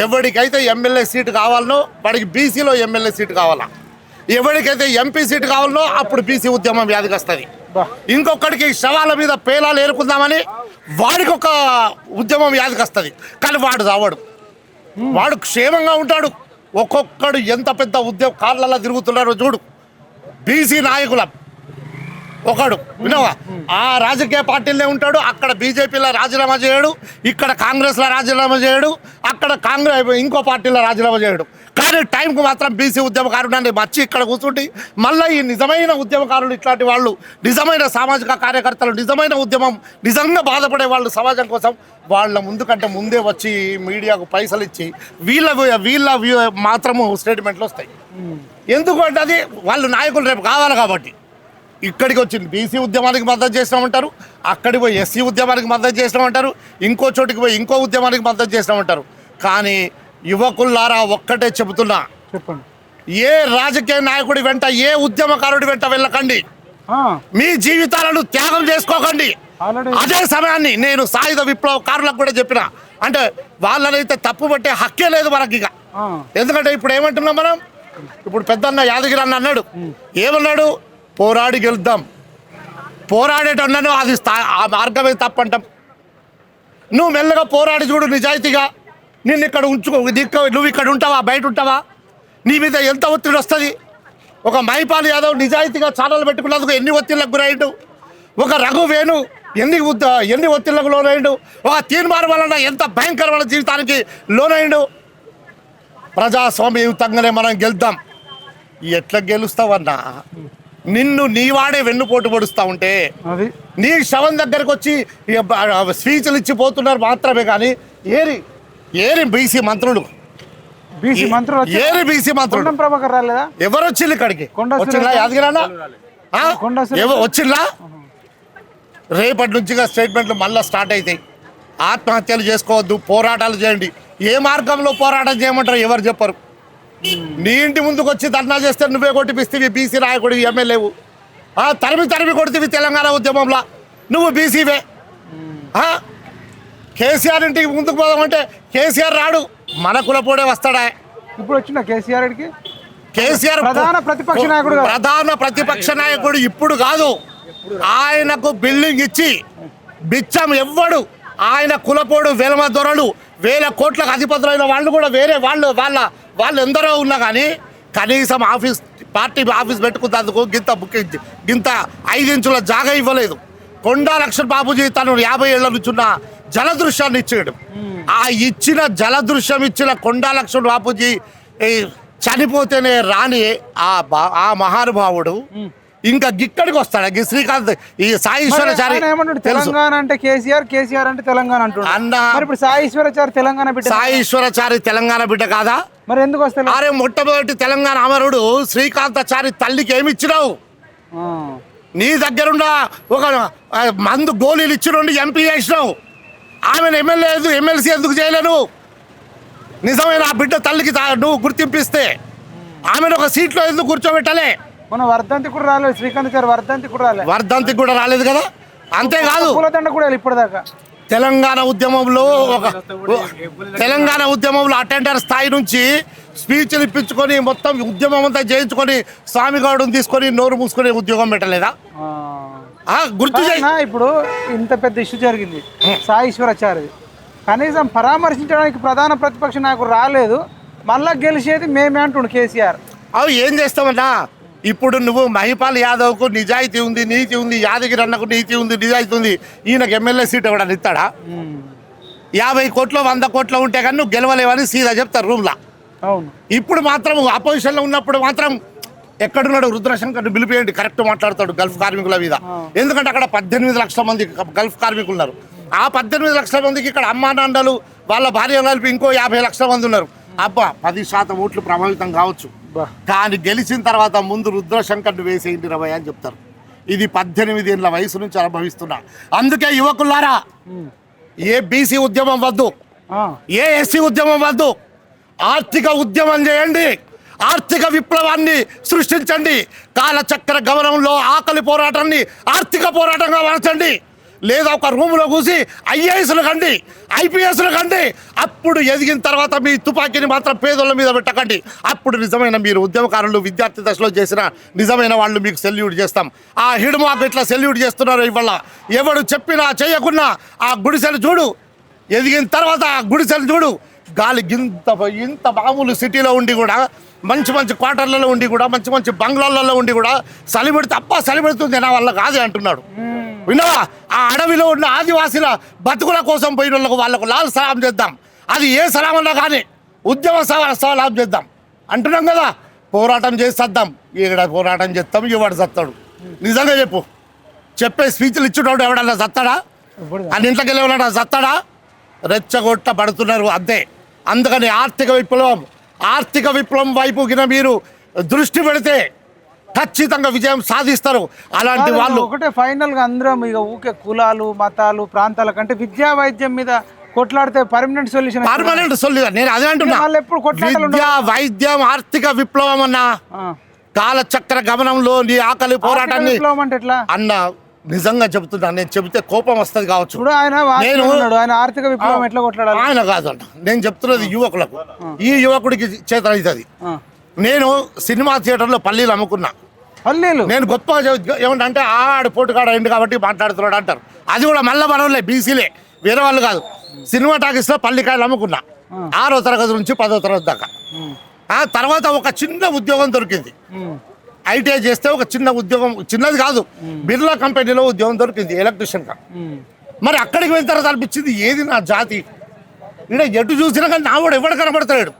ఎవరికైతే ఎమ్మెల్యే సీటు కావాలనో వాడికి బీసీలో ఎమ్మెల్యే సీటు కావాలా, ఎవరికైతే ఎంపీ సీటు కావాలనో అప్పుడు బీసీ ఉద్యమం వ్యాధికి వస్తుంది. ఇంకొకటికి శవాల మీద పేలాలు ఏరుకుందామని వాడికి ఒక ఉద్యమం వ్యాధికి వస్తుంది, కానీ వాడు చావడు. వాడు క్షేమంగా ఉంటాడు. ఒక్కొక్కడు ఎంత పెద్ద ఉద్యోగ కార్లలో తిరుగుతున్నారో చూడు. బీసీ నాయకుల ఒకడు వినవా, ఆ రాజకీయ పార్టీలనే ఉంటాడు. అక్కడ బీజేపీలో రాజీనామా చేయడు, ఇక్కడ కాంగ్రెస్లో రాజీనామా చేయడు, అక్కడ ఇంకో పార్టీలో రాజీనామా చేయడు. కానీ టైంకు మాత్రం బీసీ ఉద్యమకారుడు వచ్చి ఇక్కడ కూర్చుంటే మళ్ళీ ఈ నిజమైన ఉద్యమకారులు, ఇట్లాంటి వాళ్ళు, నిజమైన సామాజిక కార్యకర్తలు, నిజమైన ఉద్యమం, నిజంగా బాధపడే వాళ్ళు సమాజం కోసం వాళ్ళ ముందు కంటే ముందే వచ్చి మీడియాకు పైసలు ఇచ్చి వీళ్ళ మాత్రము స్టేట్మెంట్లు వస్తాయి. ఎందుకంటే అది వాళ్ళు నాయకులు రేపు కావాలి కాబట్టి. ఇక్కడికి వచ్చింది బీసీ ఉద్యమానికి మద్దతు చేసినామంటారు, అక్కడికి పోయి ఎస్సీ ఉద్యమానికి మద్దతు చేసినామంటారు, ఇంకో చోటికి పోయి ఇంకో ఉద్యమానికి మద్దతు చేసినామంటారు. కానీ యువకులారా ఒక్కటే చెబుతున్నా, చెప్పండి, ఏ రాజకీయ నాయకుడి వెంట, ఏ ఉద్యమకారుడి వెంట వెళ్ళకండి. మీ జీవితాలను త్యాగం చేసుకోకండి. అదే సమయాన్ని నేను సాయుధ విప్లవకారులకు కూడా చెప్పిన, అంటే వాళ్ళనైతే తప్పు పట్టే హక్కే లేదు మనకి ఇక. ఎందుకంటే ఇప్పుడు ఏమంటున్నాం మనం, ఇప్పుడు పెద్దన్న యాదగిరి అన్న అన్నాడు, ఏమన్నాడు, పోరాడి గెలుద్దాం. పోరాడేటన్నాను అది ఆ మార్గమే తప్పంటాం. నువ్వు మెల్లగా పోరాడి చూడు నిజాయితీగా. నిన్ను ఇక్కడ ఉంచుకో, నువ్వు ఇక్కడ ఉంటావా, బయట ఉంటావా, నీ మీద ఎంత ఒత్తిడి వస్తుంది. ఒక మైపాల్ యాదవ్ నిజాయితీగా ఛానల్ పెట్టుకున్నందుకు ఎన్ని ఒత్తిళ్లకు గురైండు. ఒక రఘు వేణు ఎన్ని ఒత్తిళ్లకు లోనైండు. ఒక తీర్మానం వలన ఎంత భయంకరమైన జీవితానికి లోనైండు. ప్రజాస్వామ్యయుతంగానే మనం గెలుద్దాం. ఎట్లా గెలుస్తావన్నా, నిన్ను నీవాడే వెన్నుపోటు పొడుస్తూ ఉంటే నీ శవం దగ్గరకు వచ్చి స్పీచ్లు ఇచ్చిపోతున్నారు మాత్రమే. కానీ ఏరి బీసీ మంత్రులు, ఏరి బీసీ మంత్రులు ఎవరు వచ్చింది ఇక్కడికి? వచ్చిందా యాదగిరన్నా? వచ్చిందా? రేపటి నుంచిగా స్టేట్మెంట్లు మళ్ళీ స్టార్ట్ అవుతాయి. ఆత్మహత్యలు చేసుకోవద్దు, పోరాటాలు చేయండి. ఏ మార్గంలో పోరాటం చేయమంటారు ఎవరు చెప్పరు. నీ ఇంటి ముందుకు వచ్చి ధర్నా చేస్తే నువ్వే కొట్టిపిస్తేవి బీసీ నాయకుడు, ఎమ్మెల్యేవు. తరిమి కొడుతీవి తెలంగాణ ఉద్యమంలో, నువ్వు బీసీవే. కేసీఆర్ ఇంటికి ముందుకు పోదామంటే కేసీఆర్ రాడు, మన కులపోడే వస్తాడా. ఇప్పుడు వచ్చిన కేసీఆర్ ప్రధాన ప్రతిపక్ష నాయకుడు ఇప్పుడు కాదు. ఆయనకు బిల్డింగ్ ఇచ్చి బిచ్చం ఎవ్వడు, ఆయన కులపోడు, వెలమ దొరలు, 1000 కోట్లకు అధిపతులైన వాళ్ళు కూడా వేరే వాళ్ళు ఎందరో ఉన్నా కానీ కనీసం పార్టీ ఆఫీస్ పెట్టుకున్నందుకు గింత 5 ఇంచుల జాగా ఇవ్వలేదు. కొండా లక్ష్మణ్ బాబుజీ తను 50 ఏళ్ల నుంచి ఉన్న జలదృశ్యాన్ని ఇచ్చాడు. ఆ ఇచ్చిన జలదృశ్యం ఇచ్చిన కొండా లక్ష్మణ్ బాబుజీ చనిపోతేనే రాని ఆ మహానుభావుడు ఇంకా గిక్కడికి వస్తాడు. శ్రీకాంత్ ఈ సాయిశ్వరాచారి తెలంగాణ అంటే కేసీఆర్ అంటే తెలంగాణ అంటున్నాడు. ఇప్పుడు సాయిశ్వరాచారి తెలంగాణ బిడ్డ, సాయిశ్వరాచారి తెలంగాణ బిడ్డ కాదా? మరి ఎందుకు వస్తాడు? అరే మొట్టమొదటి తెలంగాణ అమరుడు శ్రీకాంతాచారి తల్లికి ఏమి ఇచ్చినావు? నీ దగ్గరున్న ఒక మందు గోళీలు ఇచ్చినండి ఎంపీ చేసినావు. ఆమెను ఎమ్మెల్సీ ఎందుకు చేయలేను? నిజమైన ఆ బిడ్డ తల్లికి నువ్వు గుర్తింపిస్తే ఆమెను ఒక సీట్లో ఎందుకు కూర్చోబెట్టాలి? మన వర్ధంతి కూడా రాలేదు, శ్రీకాంతాచారి వర్ధంతి కూడా రాలేదు కదా. అంతేకాదు పూలదండ కూడా ఇప్పటిదాకా తెలంగాణ ఉద్యమంలో అటెండర్ స్థాయి నుంచి స్పీచ్లు ఇప్పించుకొని మొత్తం ఉద్యమం అంతా చేయించుకొని స్వామిగౌడుని తీసుకొని నోరు మూసుకొని ఉద్యోగం పెట్టలేదా? గుర్తు ఇప్పుడు ఇంత పెద్ద ఇష్యూ జరిగింది సాయిశ్వరాచారి, కనీసం పరామర్శించడానికి ప్రధాన ప్రతిపక్ష నాయకుడు రాలేదు. మళ్ళా గెలిచేది మేమే అంటుండు కేసీఆర్. అవి ఏం చేస్తామన్నా, ఇప్పుడు నువ్వు మహిపాల్ యాదవ్కు నిజాయితీ ఉంది, నీతి ఉంది, యాదగిరి అన్నకు నీతి ఉంది, నిజాయితీ ఉంది. ఈయనకు ఎమ్మెల్యే సీట్ ఎవడని ఇస్తాడా? 50 కోట్లు 100 కోట్లు ఉంటే కానీ నువ్వు గెలవలేవని సీదా చెప్తారు రూమ్లా. అవును. ఇప్పుడు మాత్రం అపోజిషన్లో ఉన్నప్పుడు మాత్రం ఎక్కడున్నాడు రుద్రశంకర్ పిలిపేయండి, కరెక్ట్ మాట్లాడతాడు గల్ఫ్ కార్మికుల మీద. ఎందుకంటే అక్కడ 18 లక్షల మంది గల్ఫ్ కార్మికులు ఉన్నారు. ఆ 18 లక్షల మందికి ఇక్కడ అమ్మా నాన్నలు వాళ్ళ భార్య కలిపి ఇంకో 50 లక్షల మంది ఉన్నారు. అబ్బా 10% ఓట్లు ప్రభావితం కావచ్చు, కానీ గెలిచిన తర్వాత ముందు రుద్రశంకర్ని వేసేయండి 20 అని చెప్తారు. ఇది 18 ఏళ్ళ వయసు నుంచి అనుభవిస్తున్నా. అందుకే యువకులారా, ఏ బీసీ ఉద్యమం వద్దు, ఏ ఎస్సీ ఉద్యమం వద్దు, ఆర్థిక ఉద్యమం చేయండి, ఆర్థిక విప్లవాన్ని సృష్టించండి. కాలచక్ర గమనంలో ఆకలి పోరాటాన్ని ఆర్థిక పోరాటంగా మార్చండి. లేదా ఒక రూములో కూసి ఐఏఎస్లు కండి, ఐపీఎస్లు కండి. అప్పుడు ఎదిగిన తర్వాత మీ తుపాకీని మాత్రం పేదోళ్ళ మీద పెట్టకండి. అప్పుడు నిజమైన మీరు ఉద్యమకారులు విద్యార్థి దశలో చేసిన నిజమైన వాళ్ళు మీకు సెల్యూట్ చేస్తాం. ఆ హిడుమాకు ఇట్లా సెల్యూట్ చేస్తున్నారు ఇవాళ. ఎవడు చెప్పినా చేయకున్నా ఆ గుడిసెలు చూడు, ఎదిగిన తర్వాత ఆ గుడిసెలు చూడు, గాలి ఇంత మామూలు సిటీలో ఉండి కూడా మంచి మంచి క్వార్టర్లలో ఉండి కూడా మంచి మంచి బంగ్లాలలో ఉండి కూడా చలి పెడుతుంది నా వల్ల కాదే అంటున్నాడు. విన్నావా? ఆ అడవిలో ఉన్న ఆదివాసీల బతుకుల కోసం పోయిన వాళ్ళకు లాల్ సలాం చేద్దాం. అది ఏ సలాం అన్నా కానీ ఉద్యమ సలాం చేద్దాం అంటున్నాం కదా. పోరాటం చేస్తాం, ఈడ పోరాటం చేస్తాం, ఎవడు సత్తాడు? నిజంగా చెప్పే స్పీచ్లు ఇచ్చేటోడు ఎవడన్నా సత్తాడా? అని ఇంట్లోకి వెళ్ళి ఎవడన్నా సత్తాడా? రెచ్చగొట్ట పడుతున్నారు అంతే. అందుకని ఆర్థిక విప్లవం వైపు గిన మీరు దృష్టి పెడితే ఖచ్చితంగా విజయం సాధిస్తారు. అలాంటి వాళ్ళు ఒకటే ఫైనల్ గా అందరం ఇక ఊకే కులాలు మతాలు ప్రాంతాల కంటే విద్యా వైద్యం మీద కొట్లాడితే పర్మనెంట్ సొల్యూషన్. నేను అదే అంటున్నా. విద్యా వైద్యం ఆర్థిక విప్లవం అన్న కాలచక్ర గమనంలో నీ ఆకలి పోరాటాన్ని అన్న నిజంగా చెబుతున్నా. నేను చెబితే కోపం వస్తుంది కావచ్చు. ఆయన ఆర్థిక విప్లవం ఎట్లా కొట్లాడాలి? ఆయన కాదు అంట, నేను చెప్తున్నది యువకులకు. ఈ యువకుడికి చేత అవుతుంది. నేను సినిమా థియేటర్లో పల్లీలు అమ్ముకున్నా. నేను గొప్ప ఏమంటే ఆడు పోటుకాడ అయింది కాబట్టి మాట్లాడుతున్నాడు అంటారు. అది కూడా మళ్ళీ మనలే, బీసీలే, వేరే వాళ్ళు కాదు. సినిమా టాకీస్లో పల్లికాయలు అమ్ముకున్నా 6వ తరగతి నుంచి 10వ తరగతి దాకా. ఆ తర్వాత ఒక చిన్న ఉద్యోగం దొరికింది. ఐటీఐ చేస్తే ఒక చిన్న ఉద్యోగం, చిన్నది కాదు, బిర్లా కంపెనీలో ఉద్యోగం దొరికింది ఎలక్ట్రీషియన్గా. మరి అక్కడికి వెళ్ళిన తర్వాత అనిపించింది ఏది నా జాతి, ఇక్కడ ఎటు చూసినా కానీ నా వాడు ఎవడు కనబడతాడు.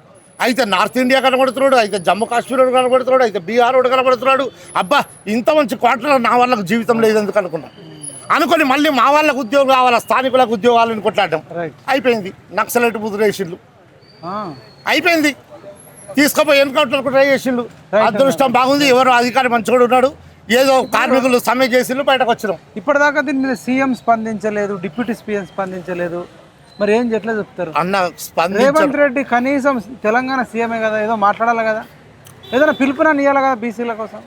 అయితే నార్త్ ఇండియా కనబడుతున్నాడు, అయితే జమ్మూ కాశ్మీర్ వాడు కనబడుతున్నాడు, అయితే బీహార్ వాడు కనబడుతున్నాడు. అబ్బా ఇంత మంచి క్వార్టర్లో నా వాళ్ళకు జీవితం లేదు ఎందుకు అనుకుని మళ్ళీ మా వాళ్ళకు ఉద్యోగం కావాలా, స్థానికులకు ఉద్యోగాలను కొట్లాడటం అయిపోయింది. నక్సలైట్ ముద్రేషన్లు అయిపోయింది, తీసుకుపోయి ఎన్కౌంటర్కు ట్రై చేసిండు. అదృష్టం బాగుంది, ఎవరో అధికారి మంచిగా ఉన్నాడు, ఏదో కార్మికులు సమ్మె చేసిండు, బయటకు వచ్చినాం. ఇప్పటిదాకా దీని మీద సీఎం స్పందించలేదు, డిప్యూటీ సీఎం స్పందించలేదు, మరి ఏం ఎట్లా చెప్తారు అన్న? రేవంత్ రెడ్డి కనీసం తెలంగాణ సీఎమే కదా, ఏదో మాట్లాడాలి కదా, ఏదైనా పిలుపునని ఇవ్వాలి కదా బీసీల కోసం.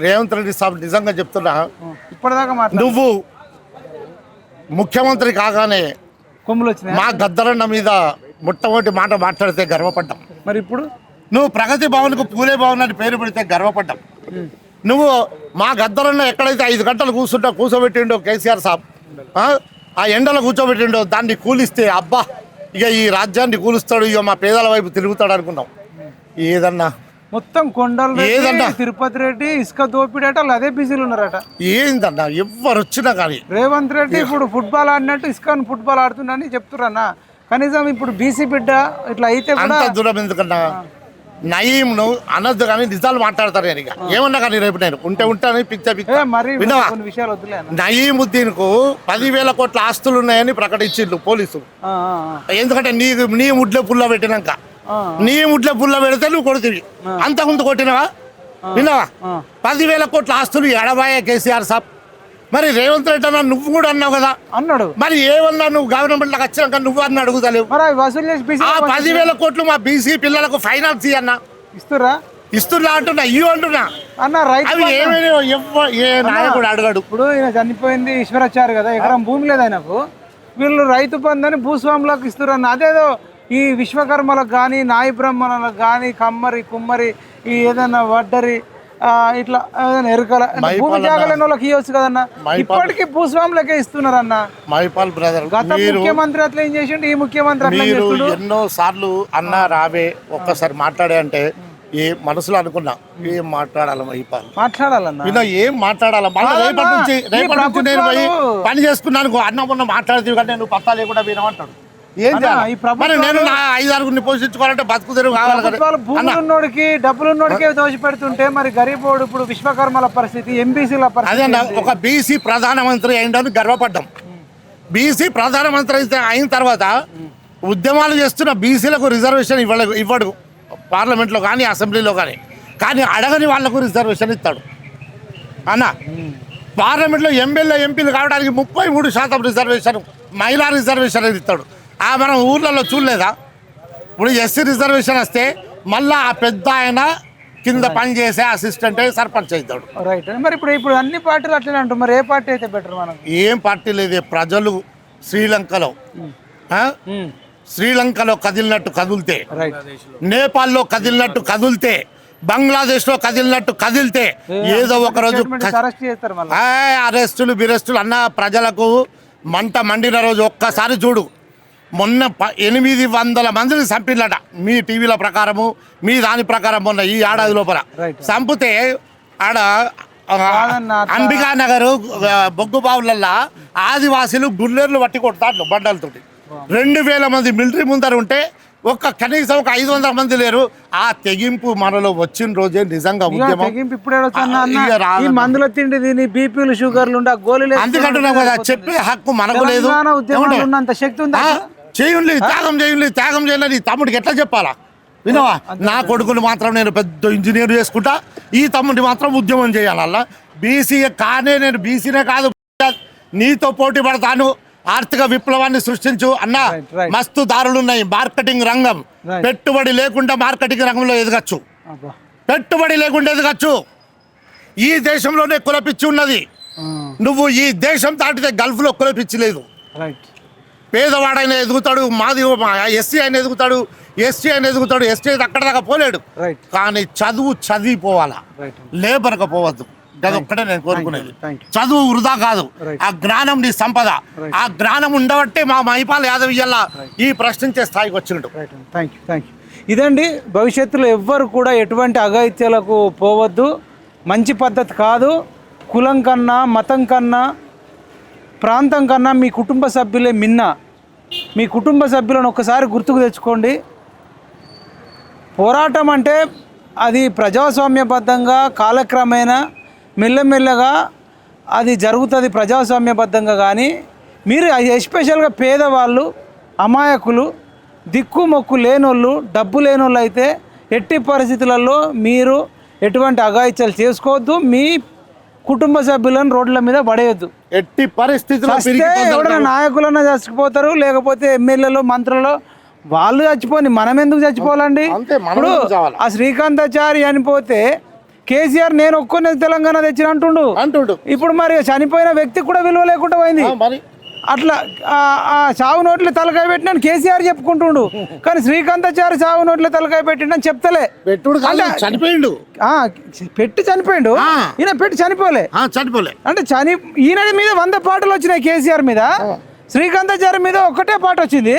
రేవంత్ రెడ్డి సాబ్ నిజంగా చెప్తున్నా, ఇప్పటిదాకా నువ్వు ముఖ్యమంత్రి కాగానే కొమ్ములు వచ్చినాయి. మా గద్దరన్న మీద మొట్టమొదటి మాట మాట్లాడితే గర్వపడ్డాం. మరి ఇప్పుడు నువ్వు ప్రగతి భవన్కు పూలే భవన్ అని పేరు పెడితే గర్వపడ్డాం. నువ్వు మా గద్దరన్న ఎక్కడైతే 5 గంటలు కూర్చోబెట్టిండో కేసీఆర్ సాబ్, ఆ ఎండలో కూర్చోబెట్టిండో దాన్ని కూలిస్తే అబ్బా ఇక ఈ రాజ్యాన్ని కూలుస్తాడు, ఇక మా పేదల వైపు తిరుగుతాడు అనుకున్నాం. ఏదన్నా మొత్తం కొండలు తిరుపతి రెడ్డి ఇసుక దోపిడట, అదే బిజీలు ఉన్నారట. ఏందన్నా ఎవరు వచ్చినా కానీ రేవంత్ రెడ్డి ఇప్పుడు ఫుట్బాల్ ఆడినట్టు ఇసుక ఫుట్బాల్ ఆడుతున్నాడని చెప్తున్నా. కనీసం ఇప్పుడు బీసీ బిడ్డ ఇట్లా అయితే దూరం ఎందుకన్నా? నయీంను అనొద్దు కానీ నిజాలు మాట్లాడతారు. నేను ఇక ఏమన్నా కానీ రేపు నేను ఉంటాను నయీముద్దీన్ కు 10,000 కోట్ల ఆస్తులు ఉన్నాయని ప్రకటించిండు పోలీసులు. ఎందుకంటే నీ ముడ్లో పుల్ల పెట్టినాక, నీ ముడ్లో పుల్ల పెడితే నువ్వు కొడుతుంది. అంతకుముందు కొట్టినవా? విన్నావా? 10,000 కోట్ల ఆస్తులు ఎడబాయే కేసీఆర్ సాబ్. మరి రేవంత్ రెడ్డి అన్న నువ్వు కూడా అన్నావు కదా అన్నాడు. మరి ఏమన్నా నువ్వు గవర్నమెంట్లోకి వచ్చినాక నువ్వు అన్న అడుగుతలేవు. 10,000 కోట్లు మా బీసీ పిల్లలకు ఫైనాన్స్ అన్న ఇస్తున్నా అంటున్నా, ఇవ్వ అంటున్నా అన్న. అవి ఏ నాయకుడు అడగడు. ఇప్పుడు ఈయన చనిపోయింది ఈశ్వరాచారి కదా, ఎకరం భూమి లేదు ఆయనకు. వీళ్ళు రైతు బంధు భూస్వాములకు ఇస్తున్నారు. అదేదో ఈ విశ్వకర్మలకు కానీ, నాయి బ్రాహ్మణులకు కానీ, కుమ్మరి ఈ ఏదైనా వడ్డరి ఇట్లా ఎరుకల భూమి జాగలేని వాళ్ళకి ఇవ్వచ్చు కదన్నా. ఇప్పటికీ భూస్వాములకే ఇస్తున్నారు అన్న. మైపాల్ బ్రదర్ గత ముఖ్యమంత్రి అట్లా ఏం చేసిండు, ఈ ముఖ్యమంత్రి అట్లా ఎన్నో సార్లు అన్న రావే ఒక్కసారి మాట్లాడే అంటే ఏ మనసులో అనుకున్నా ఏం మాట్లాడాలి మైపాల్, మాట్లాడాలన్నా ఏం మాట్లాడాలి. రేపటి నుంచి నేను పోయి పని చేసుకున్నాను అన్న మొన్న మాట్లాడుతూ కానీ నువ్వు పత్తా లేకుండా వినమంటాడు. మరి నేను నా 5-6 పోషించుకోవాలంటే బతుకు తెరువు కావాలి కదా. భూములున్నోడికి డబ్బులున్నోడికే దోషి పెడుతుంటే మరి గరీబోడు ఇప్పుడు విశ్వకర్మల పరిస్థితి, ఎంబీసీల పరిస్థితి. అదే ఒక బీసీ ప్రధానమంత్రి అయిందని గర్వపడ్డాం. బీసీ ప్రధానమంత్రి అయిన తర్వాత ఉద్యమాలు చేస్తున్న బీసీలకు రిజర్వేషన్ ఇవ్వడు పార్లమెంట్లో కానీ అసెంబ్లీలో కానీ అడగని వాళ్లకు రిజర్వేషన్ ఇస్తాడు అన్న. పార్లమెంట్లో ఎంపీలు కావడానికి 33% రిజర్వేషన్, మహిళా రిజర్వేషన్ ఇస్తాడు. మనం ఊర్లలో చూడలేదా? ఇప్పుడు ఎస్సీ రిజర్వేషన్ వస్తే మళ్ళీ ఆ పెద్ద ఆయన కింద పనిచేసే అసిస్టెంట్ సర్పంచ్ అవుతాడు. రైట్. మరి ఇప్పుడు అన్ని పార్టీలు అట్లనే అంటారు. మరి ఏ పార్టీ అయితే బెటర్? మనకు ఏం పార్టీ లేదు. ప్రజలు శ్రీలంకలో కదిలినట్టు కదిలితే, నేపాల్లో కదిలినట్టు కదిలితే, బంగ్లాదేశ్లో కదిలినట్టు కదిలితే ఏదో ఒక రోజు అరెస్టులు బిరెస్టులు అన్న. ప్రజలకు మంట మండిన రోజు ఒక్కసారి చూడు. మొన్న 800 మందిని చంపిల్లట మీ టీవీల ప్రకారము మీ దాని ప్రకారం మొన్న ఈ ఏడాది లోపల చంపితే ఆడ అంబికా నగర్ బొగ్గుబావులల్లా ఆదివాసీలు గుర్రెర్లు పట్టి కొడతారు బండలతోటి. 2000 మంది మిలిటరీ ముందర ఉంటే కనీసం ఒక 500 మంది లేరు. ఆ తెగింపు మనలో వచ్చిన రోజే నిజంగా ఉద్యమం. మందుల తిండి తిని బీపీలు షుగర్లు అందుకంటున్నాం కదా, చెప్పే హక్కు మనకు లేదు. శక్తి ఉందా? చేయండి, త్యాగం చేయాలి. నీ తమ్ముడికి ఎట్లా చెప్పాలా? వినవా, నా కొడుకుని మాత్రం నేను పెద్ద ఇంజనీర్ చేసుకుంటా, ఈ తమ్ముడిని మాత్రం ఉద్యమం చేయాలల్లా. బీసీ కానే, నేను బీసీనే కాదు, నీతో పోటీ పడతాను. ఆర్థిక విప్లవాన్ని సృష్టించు అన్న. మస్తు దారులు ఉన్నాయి. మార్కెటింగ్ రంగం, పెట్టుబడి లేకుండా మార్కెటింగ్ రంగంలో ఎదగచ్చు. పెట్టుబడి లేకుండా ఎదగచ్చు. ఈ దేశంలోనే కులపిచ్చి ఉన్నది. నువ్వు ఈ దేశం దాటితే గల్ఫ్లో కులపిచ్చి లేదు. పేదవాడైనా ఎదుగుతాడు, మాది ఎస్సీ అయినా ఎదుగుతాడు, ఎస్టీ అయినా ఎదుగుతాడు. ఎస్టీ అయితే అక్కడ దాకా పోలేడు. కానీ చదివిపోవాలా, లేబర్గా పోవద్దు. అదొక్కటే నేను కోరుకునేది. చదువు వృధా కాదు, ఆ జ్ఞానం నీ సంపద. ఆ జ్ఞానం ఉండబట్టే మా మైపాల్ యాదవ్ ఇయ్యాల ఈ ప్రశ్నించే స్థాయికి వచ్చినట్టు. ఇదండి, భవిష్యత్తులో ఎవ్వరు కూడా ఎటువంటి అఘాయిత్యాలకు పోవద్దు. మంచి పద్ధతి కాదు. కులం కన్నా, మతం కన్నా, ప్రాంతం కన్నా మీ కుటుంబ సభ్యులే మిన్న. మీ కుటుంబ సభ్యులను ఒక్కసారి గుర్తుకు తెచ్చుకోండి. పోరాటం అంటే అది ప్రజాస్వామ్యబద్ధంగా కాలక్రమేణా మెల్లమెల్లగా అది జరుగుతుంది ప్రజాస్వామ్యబద్ధంగా. కానీ మీరు ఎస్పెషల్గా పేదవాళ్ళు, అమాయకులు, దిక్కు మొక్కు లేనోళ్ళు, డబ్బు లేనోళ్ళు అయితే ఎట్టి పరిస్థితులలో మీరు ఎటువంటి అఘాయిత్యాలు చేసుకోవద్దు. మీ కుటుంబ సభ్యులను రోడ్ల మీద పడేయద్దు. ఎట్టి పరిస్థితుల్లో ఎవరైనా నాయకులన్నా చచ్చిపోతారు, లేకపోతే ఎమ్మెల్యేలు, మంత్రులు వాళ్ళు చచ్చిపోని మనం ఎందుకు చచ్చిపోవాలండి? ఇప్పుడు ఆ శ్రీకాంతాచారి చనిపోతే కేసీఆర్ నేను ఒక్కనే తెలంగాణ తెచ్చిన అంటుండు. ఇప్పుడు మరి చనిపోయిన వ్యక్తికి కూడా విలువ లేకుండా పోయింది. అట్లా ఆ చావు నోట్ల తలకాయ పెట్టినని కేసీఆర్ చెప్పుకుంటుండు, కానీ శ్రీకాంతాచారి చావు నోట్ల తలకాయ పెట్టిండని చెప్తలే. చనిపోయిండు, పెట్టి చనిపోయిండు. ఈయన పెట్టి చనిపోలే. అంటే ఈయన మీద 100 పాటలు వచ్చినాయి కేసీఆర్ మీద. శ్రీకాంతాచారి మీద ఒక్కటే పాట వచ్చింది.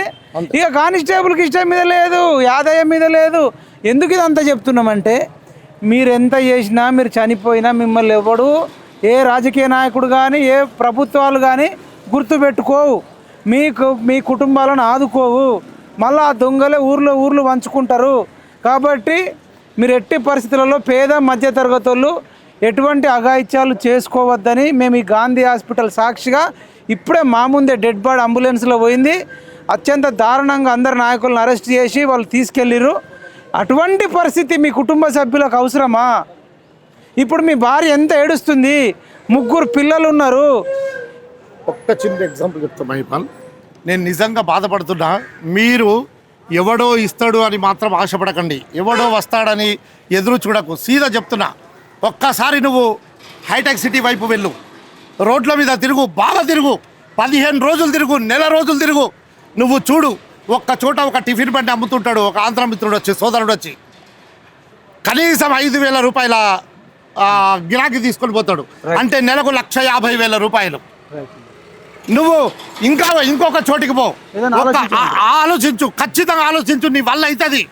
ఇక కానిస్టేబుల్కి ఇష్టం మీద లేదు, యాదయ్య మీద లేదు. ఎందుకు ఇదంతా చెప్తున్నామంటే, మీరు ఎంత చేసినా, మీరు చనిపోయినా మిమ్మల్ని ఎవడు, ఏ రాజకీయ నాయకుడు కానీ, ఏ ప్రభుత్వాలు కానీ గుర్తుపెట్టుకోవు. మీ కుటుంబాలను ఆదుకోవు. మళ్ళీ ఆ దొంగలే ఊర్లు పంచుకుంటారు. కాబట్టి మీరు ఎట్టి పరిస్థితులలో పేద మధ్యతరగతి వాళ్ళు ఎటువంటి అఘాయిత్యాలు చేసుకోవద్దని మేము ఈ గాంధీ హాస్పిటల్ సాక్షిగా ఇప్పుడే మా ముందే డెడ్ బాడీ అంబులెన్స్లో పోయింది. అత్యంత దారుణంగా అందరు నాయకులను అరెస్ట్ చేసి వాళ్ళు తీసుకెళ్ళిర్రు. అటువంటి పరిస్థితి మీ కుటుంబ సభ్యులకు అవసరమా? ఇప్పుడు మీ భార్య ఎంత ఏడుస్తుంది, 3 పిల్లలు ఉన్నారు. ఒక్క చిన్న ఎగ్జాంపుల్ చెప్తా మైపాల్, నేను నిజంగా బాధపడుతున్నా. మీరు ఎవడో ఇస్తాడు అని మాత్రం ఆశపడకండి, ఎవడో వస్తాడని ఎదురు చూడకు. సీదా చెప్తున్నా, ఒక్కసారి నువ్వు హైటెక్ సిటీ వైపు వెళ్ళు, రోడ్ల మీద తిరుగు, బాగా తిరుగు, 15 రోజులు తిరుగు, నెల రోజులు తిరుగు. నువ్వు చూడు, ఒక్క చోట ఒక టిఫిన్ బండి అమ్ముతుంటాడు ఒక ఆంధ్ర మిత్రుడు వచ్చి, సోదరుడు వచ్చి, కనీసం 5,000 రూపాయల గిరాకీ తీసుకొని పోతాడు. అంటే నెలకు 1,50,000 రూపాయలు. నువ్వు ఇంకొక చోటికి పో, ఆలోచించు, ఖచ్చితంగా ఆలోచించు, నీ వల్ల అవుతుంది.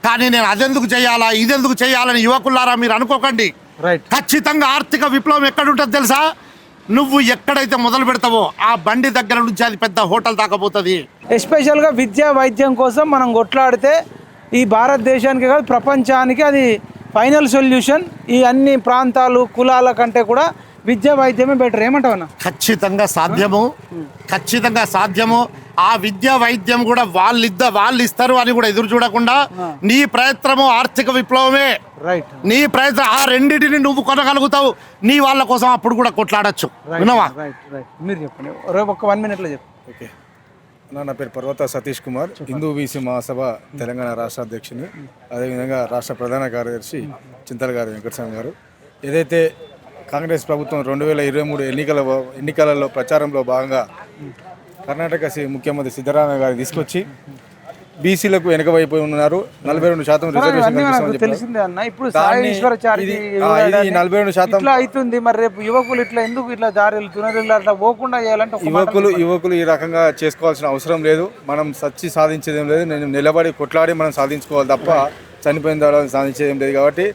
కానీ నేను అదెందుకు చేయాలా, ఇదెందుకు చేయాలని యువకులారా మీరు అనుకోకండి. ఖచ్చితంగా ఆర్థిక విప్లవం ఎక్కడుంటుంది తెలుసా? నువ్వు ఎక్కడైతే మొదలు పెడతావో ఆ బండి దగ్గర నుంచి అది పెద్ద హోటల్ దాకపోతుంది. ఎస్పెషల్గా విద్యా వైద్యం కోసం మనం కొట్లాడితే ఈ భారతదేశానికి కాదు ప్రపంచానికి అది ఫైనల్ సొల్యూషన్. ఈ అన్ని ప్రాంతాలు కులాల కంటే కూడా విద్యా వైద్యమే బెటర్. ఏమంటావన్నా? ఖచ్చితంగా సాధ్యము. ఆ విద్యా వైద్యం కూడా వాళ్ళు ఇస్తారు అని కూడా ఎదురు చూడకుండా నీ ప్రయత్నము ఆర్థిక విప్లవమే. నీ ప్రయత్నం ఆ రెండింటిని నువ్వు కొనగలుగుతావు. నీ వాళ్ళ కోసం అప్పుడు కూడా కొట్లాడచ్చు. వినవా? మీరు చెప్పండి, ఒక 1 మినిట్లో చెప్పండి. ఓకే, నా పేరు పర్వత సతీష్ కుమార్, హిందూ బీసీ మహాసభ తెలంగాణ రాష్ట్ర అధ్యక్షుని, అదేవిధంగా రాష్ట్ర ప్రధాన కార్యదర్శి చింతల గారు వెంకటస్వామి గారు. ఏదైతే కాంగ్రెస్ ప్రభుత్వం 2023 ఎన్నికలలో ప్రచారంలో భాగంగా కర్ణాటక ముఖ్యమంత్రి సిద్ధరామయ్య గారిని తీసుకొచ్చి బీసీలకు వెనుకబడిపోయి ఉన్నారు. 42% రిజర్వేషన్ కల్పిస్తామని తెలిసిందే అన్న. ఇప్పుడు సాయి ఈశ్వరాచారి ఇది 42% ఇట్లా అవుతుంది. మరి రేపు యువకులు ఇట్లా ఎందుకు ఇట్లా దారిలు తునరిల్లు అట్లా పోకుండా చేయాలంటే యువకులు ఈ రకంగా చేసుకోవాల్సిన అవసరం లేదు. మనం సచ్చి సాధించేదేం లేదు. నేను నిలబడి కొట్లాడి మనం సాధించుకోవాలి తప్ప చనిపోయిన తర్వాత సాధించేదేం లేదు. కాబట్టి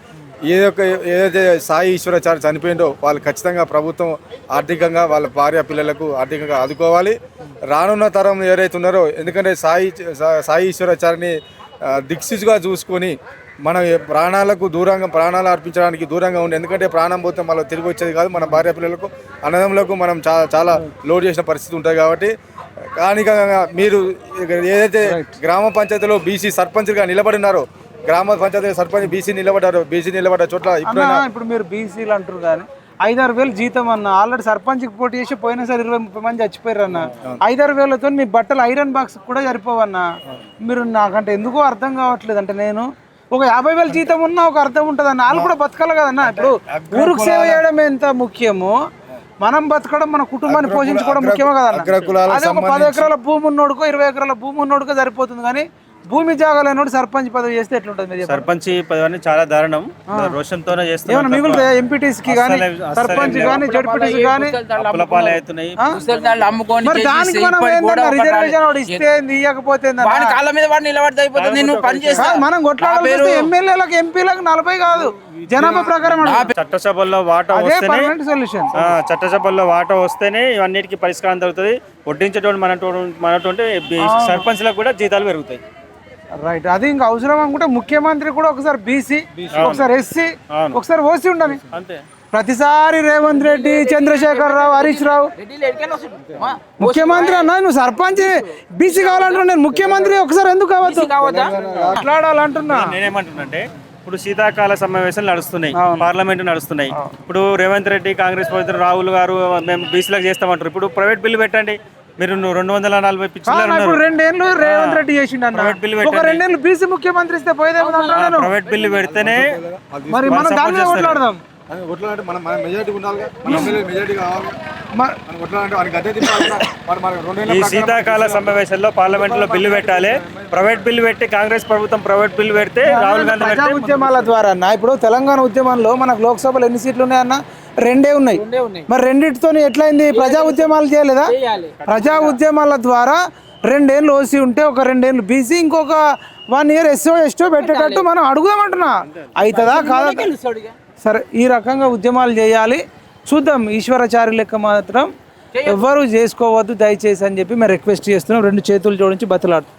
ఏదైతే సాయి ఈశ్వరాచారి చనిపోయిందో వాళ్ళు ఖచ్చితంగా ప్రభుత్వం ఆర్థికంగా వాళ్ళ భార్య పిల్లలకు ఆర్థికంగా ఆదుకోవాలి. రానున్న తరం ఎవరైతే ఉన్నారో, ఎందుకంటే సాయి ఈశ్వరాచారిని దిక్సూచిగా చూసుకొని మనం ప్రాణాలు అర్పించడానికి దూరంగా ఉండి, ఎందుకంటే ప్రాణం పోతే మళ్ళీ తిరిగి వచ్చేది కాదు. మన భార్య పిల్లలకు అన్నదమ్ములకు మనం చాలా లోడ్ చేసిన పరిస్థితి ఉంటుంది. కాబట్టి స్థానికంగా మీరు ఏదైతే గ్రామ పంచాయతీలో బీసీ సర్పంచ్గా నిలబడినారో, గ్రామ పంచాయతీ సర్పంచ్ బీసీ నిలబడ్డ చోట్ల ఇప్పుడు మీరు బీసీలు అంటారు కానీ 5-6 వేలు జీతం అన్న. ఆల్రెడీ సర్పంచ్కి పోటీ చేసి పోయినా సరే 20-30 మంది చచ్చిపోయారు అన్న. 5-6 వేలతో మీ బట్టలు ఐరన్ బాక్స్ కూడా సరిపోవన్నా. మీరు నాకంటే ఎందుకో అర్థం కావట్లేదు. అంటే నేను ఒక 50,000 జీతం ఉన్నా ఒక అర్థం ఉంటుంది అన్న. వాళ్ళు కూడా బతకాలి కదన్నా. ఇప్పుడు ఊరికి సేవ చేయడం ఎంత ముఖ్యమో మనం బతకడం, మన కుటుంబాన్ని పోషించుకోవడం ముఖ్యమే కదన్న. అదే ఒక 10 ఎకరాల భూమి ఉన్నోడుకో 20 ఎకరాల భూమి ఉన్నోడుకో సరిపోతుంది. కానీ భూమి జాగాలైనోడు సర్పంచ్ పదవి చేస్తే ఎట్లుంటుంది? సర్పంచ్ పదవి చాలా దారుణం. రోషంతోనే చేస్తాం. మిగులుతాయి ఎంపీటీస్ కి కానీ సర్పంచ్ కానీ జడ్పీటీస్ కానీ అవుతున్నాయి. మరి దానికి మనం ఏంటన్నా రిజర్వేషన్ వాడు ఇస్తే ఇవ్వకపోతే మనం కొట్లాడాలి. ఎమ్మెల్యేలకు ఎంపీలకు 40 కాదు, జనాభా ప్రకారం చట్టసభల్లో వాటా వస్తేనే ఇవన్నిటికీ పరిష్కారం దొరుకుతుంది. వడ్డించేటోడు మనటువంటి సర్పంచ్లకు కూడా జీతాలు పెరుగుతాయి. రైట్. అది ఇంకా అవసరం అనుకుంటే ముఖ్యమంత్రి కూడా ఒకసారి బీసీ, ఒకసారి ఎస్సీ, ఒకసారి ఓసీ ఉండాలి. అంతే. ప్రతిసారి రేవంత్ రెడ్డి, చంద్రశేఖర్ రావు, హరీష్ రావు ముఖ్యమంత్రి అన్నా. నువ్వు సర్పంచ్ బీసీ కావాలంటున్నా, నేను ముఖ్యమంత్రి ఒకసారి ఎందుకు కావచ్చు? మాట్లాడాలంటున్నా. నేనేమంటున్నా, ఇప్పుడు శీతాకాల సమావేశాలు నడుస్తున్నాయి, పార్లమెంట్ నడుస్తున్నాయి. ఇప్పుడు రేవంత్ రెడ్డి, కాంగ్రెస్ ప్రభుత్వం, రాహుల్ గారు మేము బీసీలకు చేస్తామంటారు. ఇప్పుడు ప్రైవేట్ బిల్లు పెట్టండి. మీరు 240 పిచ్చిలు 2 ఏళ్ళు రేవంత్ రెడ్డి చేసిండు అన్న. ఒక 2 ఏళ్ళు బీసీ ముఖ్యమంత్రి ఇస్తే పోయేదేమో. ప్రైవేట్ బిల్లు పెడితేనే మరి మనం దాని మీద కొట్లాడదాం. ఈ శీతాకాల సమావేశాల్లో పార్లమెంట్ లో బిల్లు పెట్టాలి. ప్రైవేట్ బిల్లు పెట్టి కాంగ్రెస్ ప్రభుత్వం ప్రైవేట్ బిల్లు పెడితే రాహుల్ గాంధీ ప్రజా ఉద్యమాల ద్వారా అన్న. ఇప్పుడు తెలంగాణ ఉద్యమంలో మనకు లోక్సభలో ఎన్ని సీట్లు ఉన్నాయన్న? 2 ఉన్నాయి. మరి రెండింటితో ఎట్లయింది? ప్రజా ఉద్యమాలు చేయలేదా? ప్రజా ఉద్యమాల ద్వారా 2 ఏళ్ళు ఓసీ ఉంటే ఒక 2 ఏళ్ళు బీసీ, ఇంకొక 1 ఇయర్ ఎస్ఓ ఎస్టో పెట్టేటట్టు మనం అడుగుదామంటున్నా. అవుతుందా కాదా? సరే, ఈ రకంగా ఉద్యమాలు చేయాలి. చూద్దాం. ఈశ్వరాచారి లెక్క మాత్రం ఎవ్వరూ చేసుకోవద్దు దయచేసి అని చెప్పి మేము రిక్వెస్ట్ చేస్తున్నాం. 2 చేతులు జోడించి బతలాడుతున్నాం.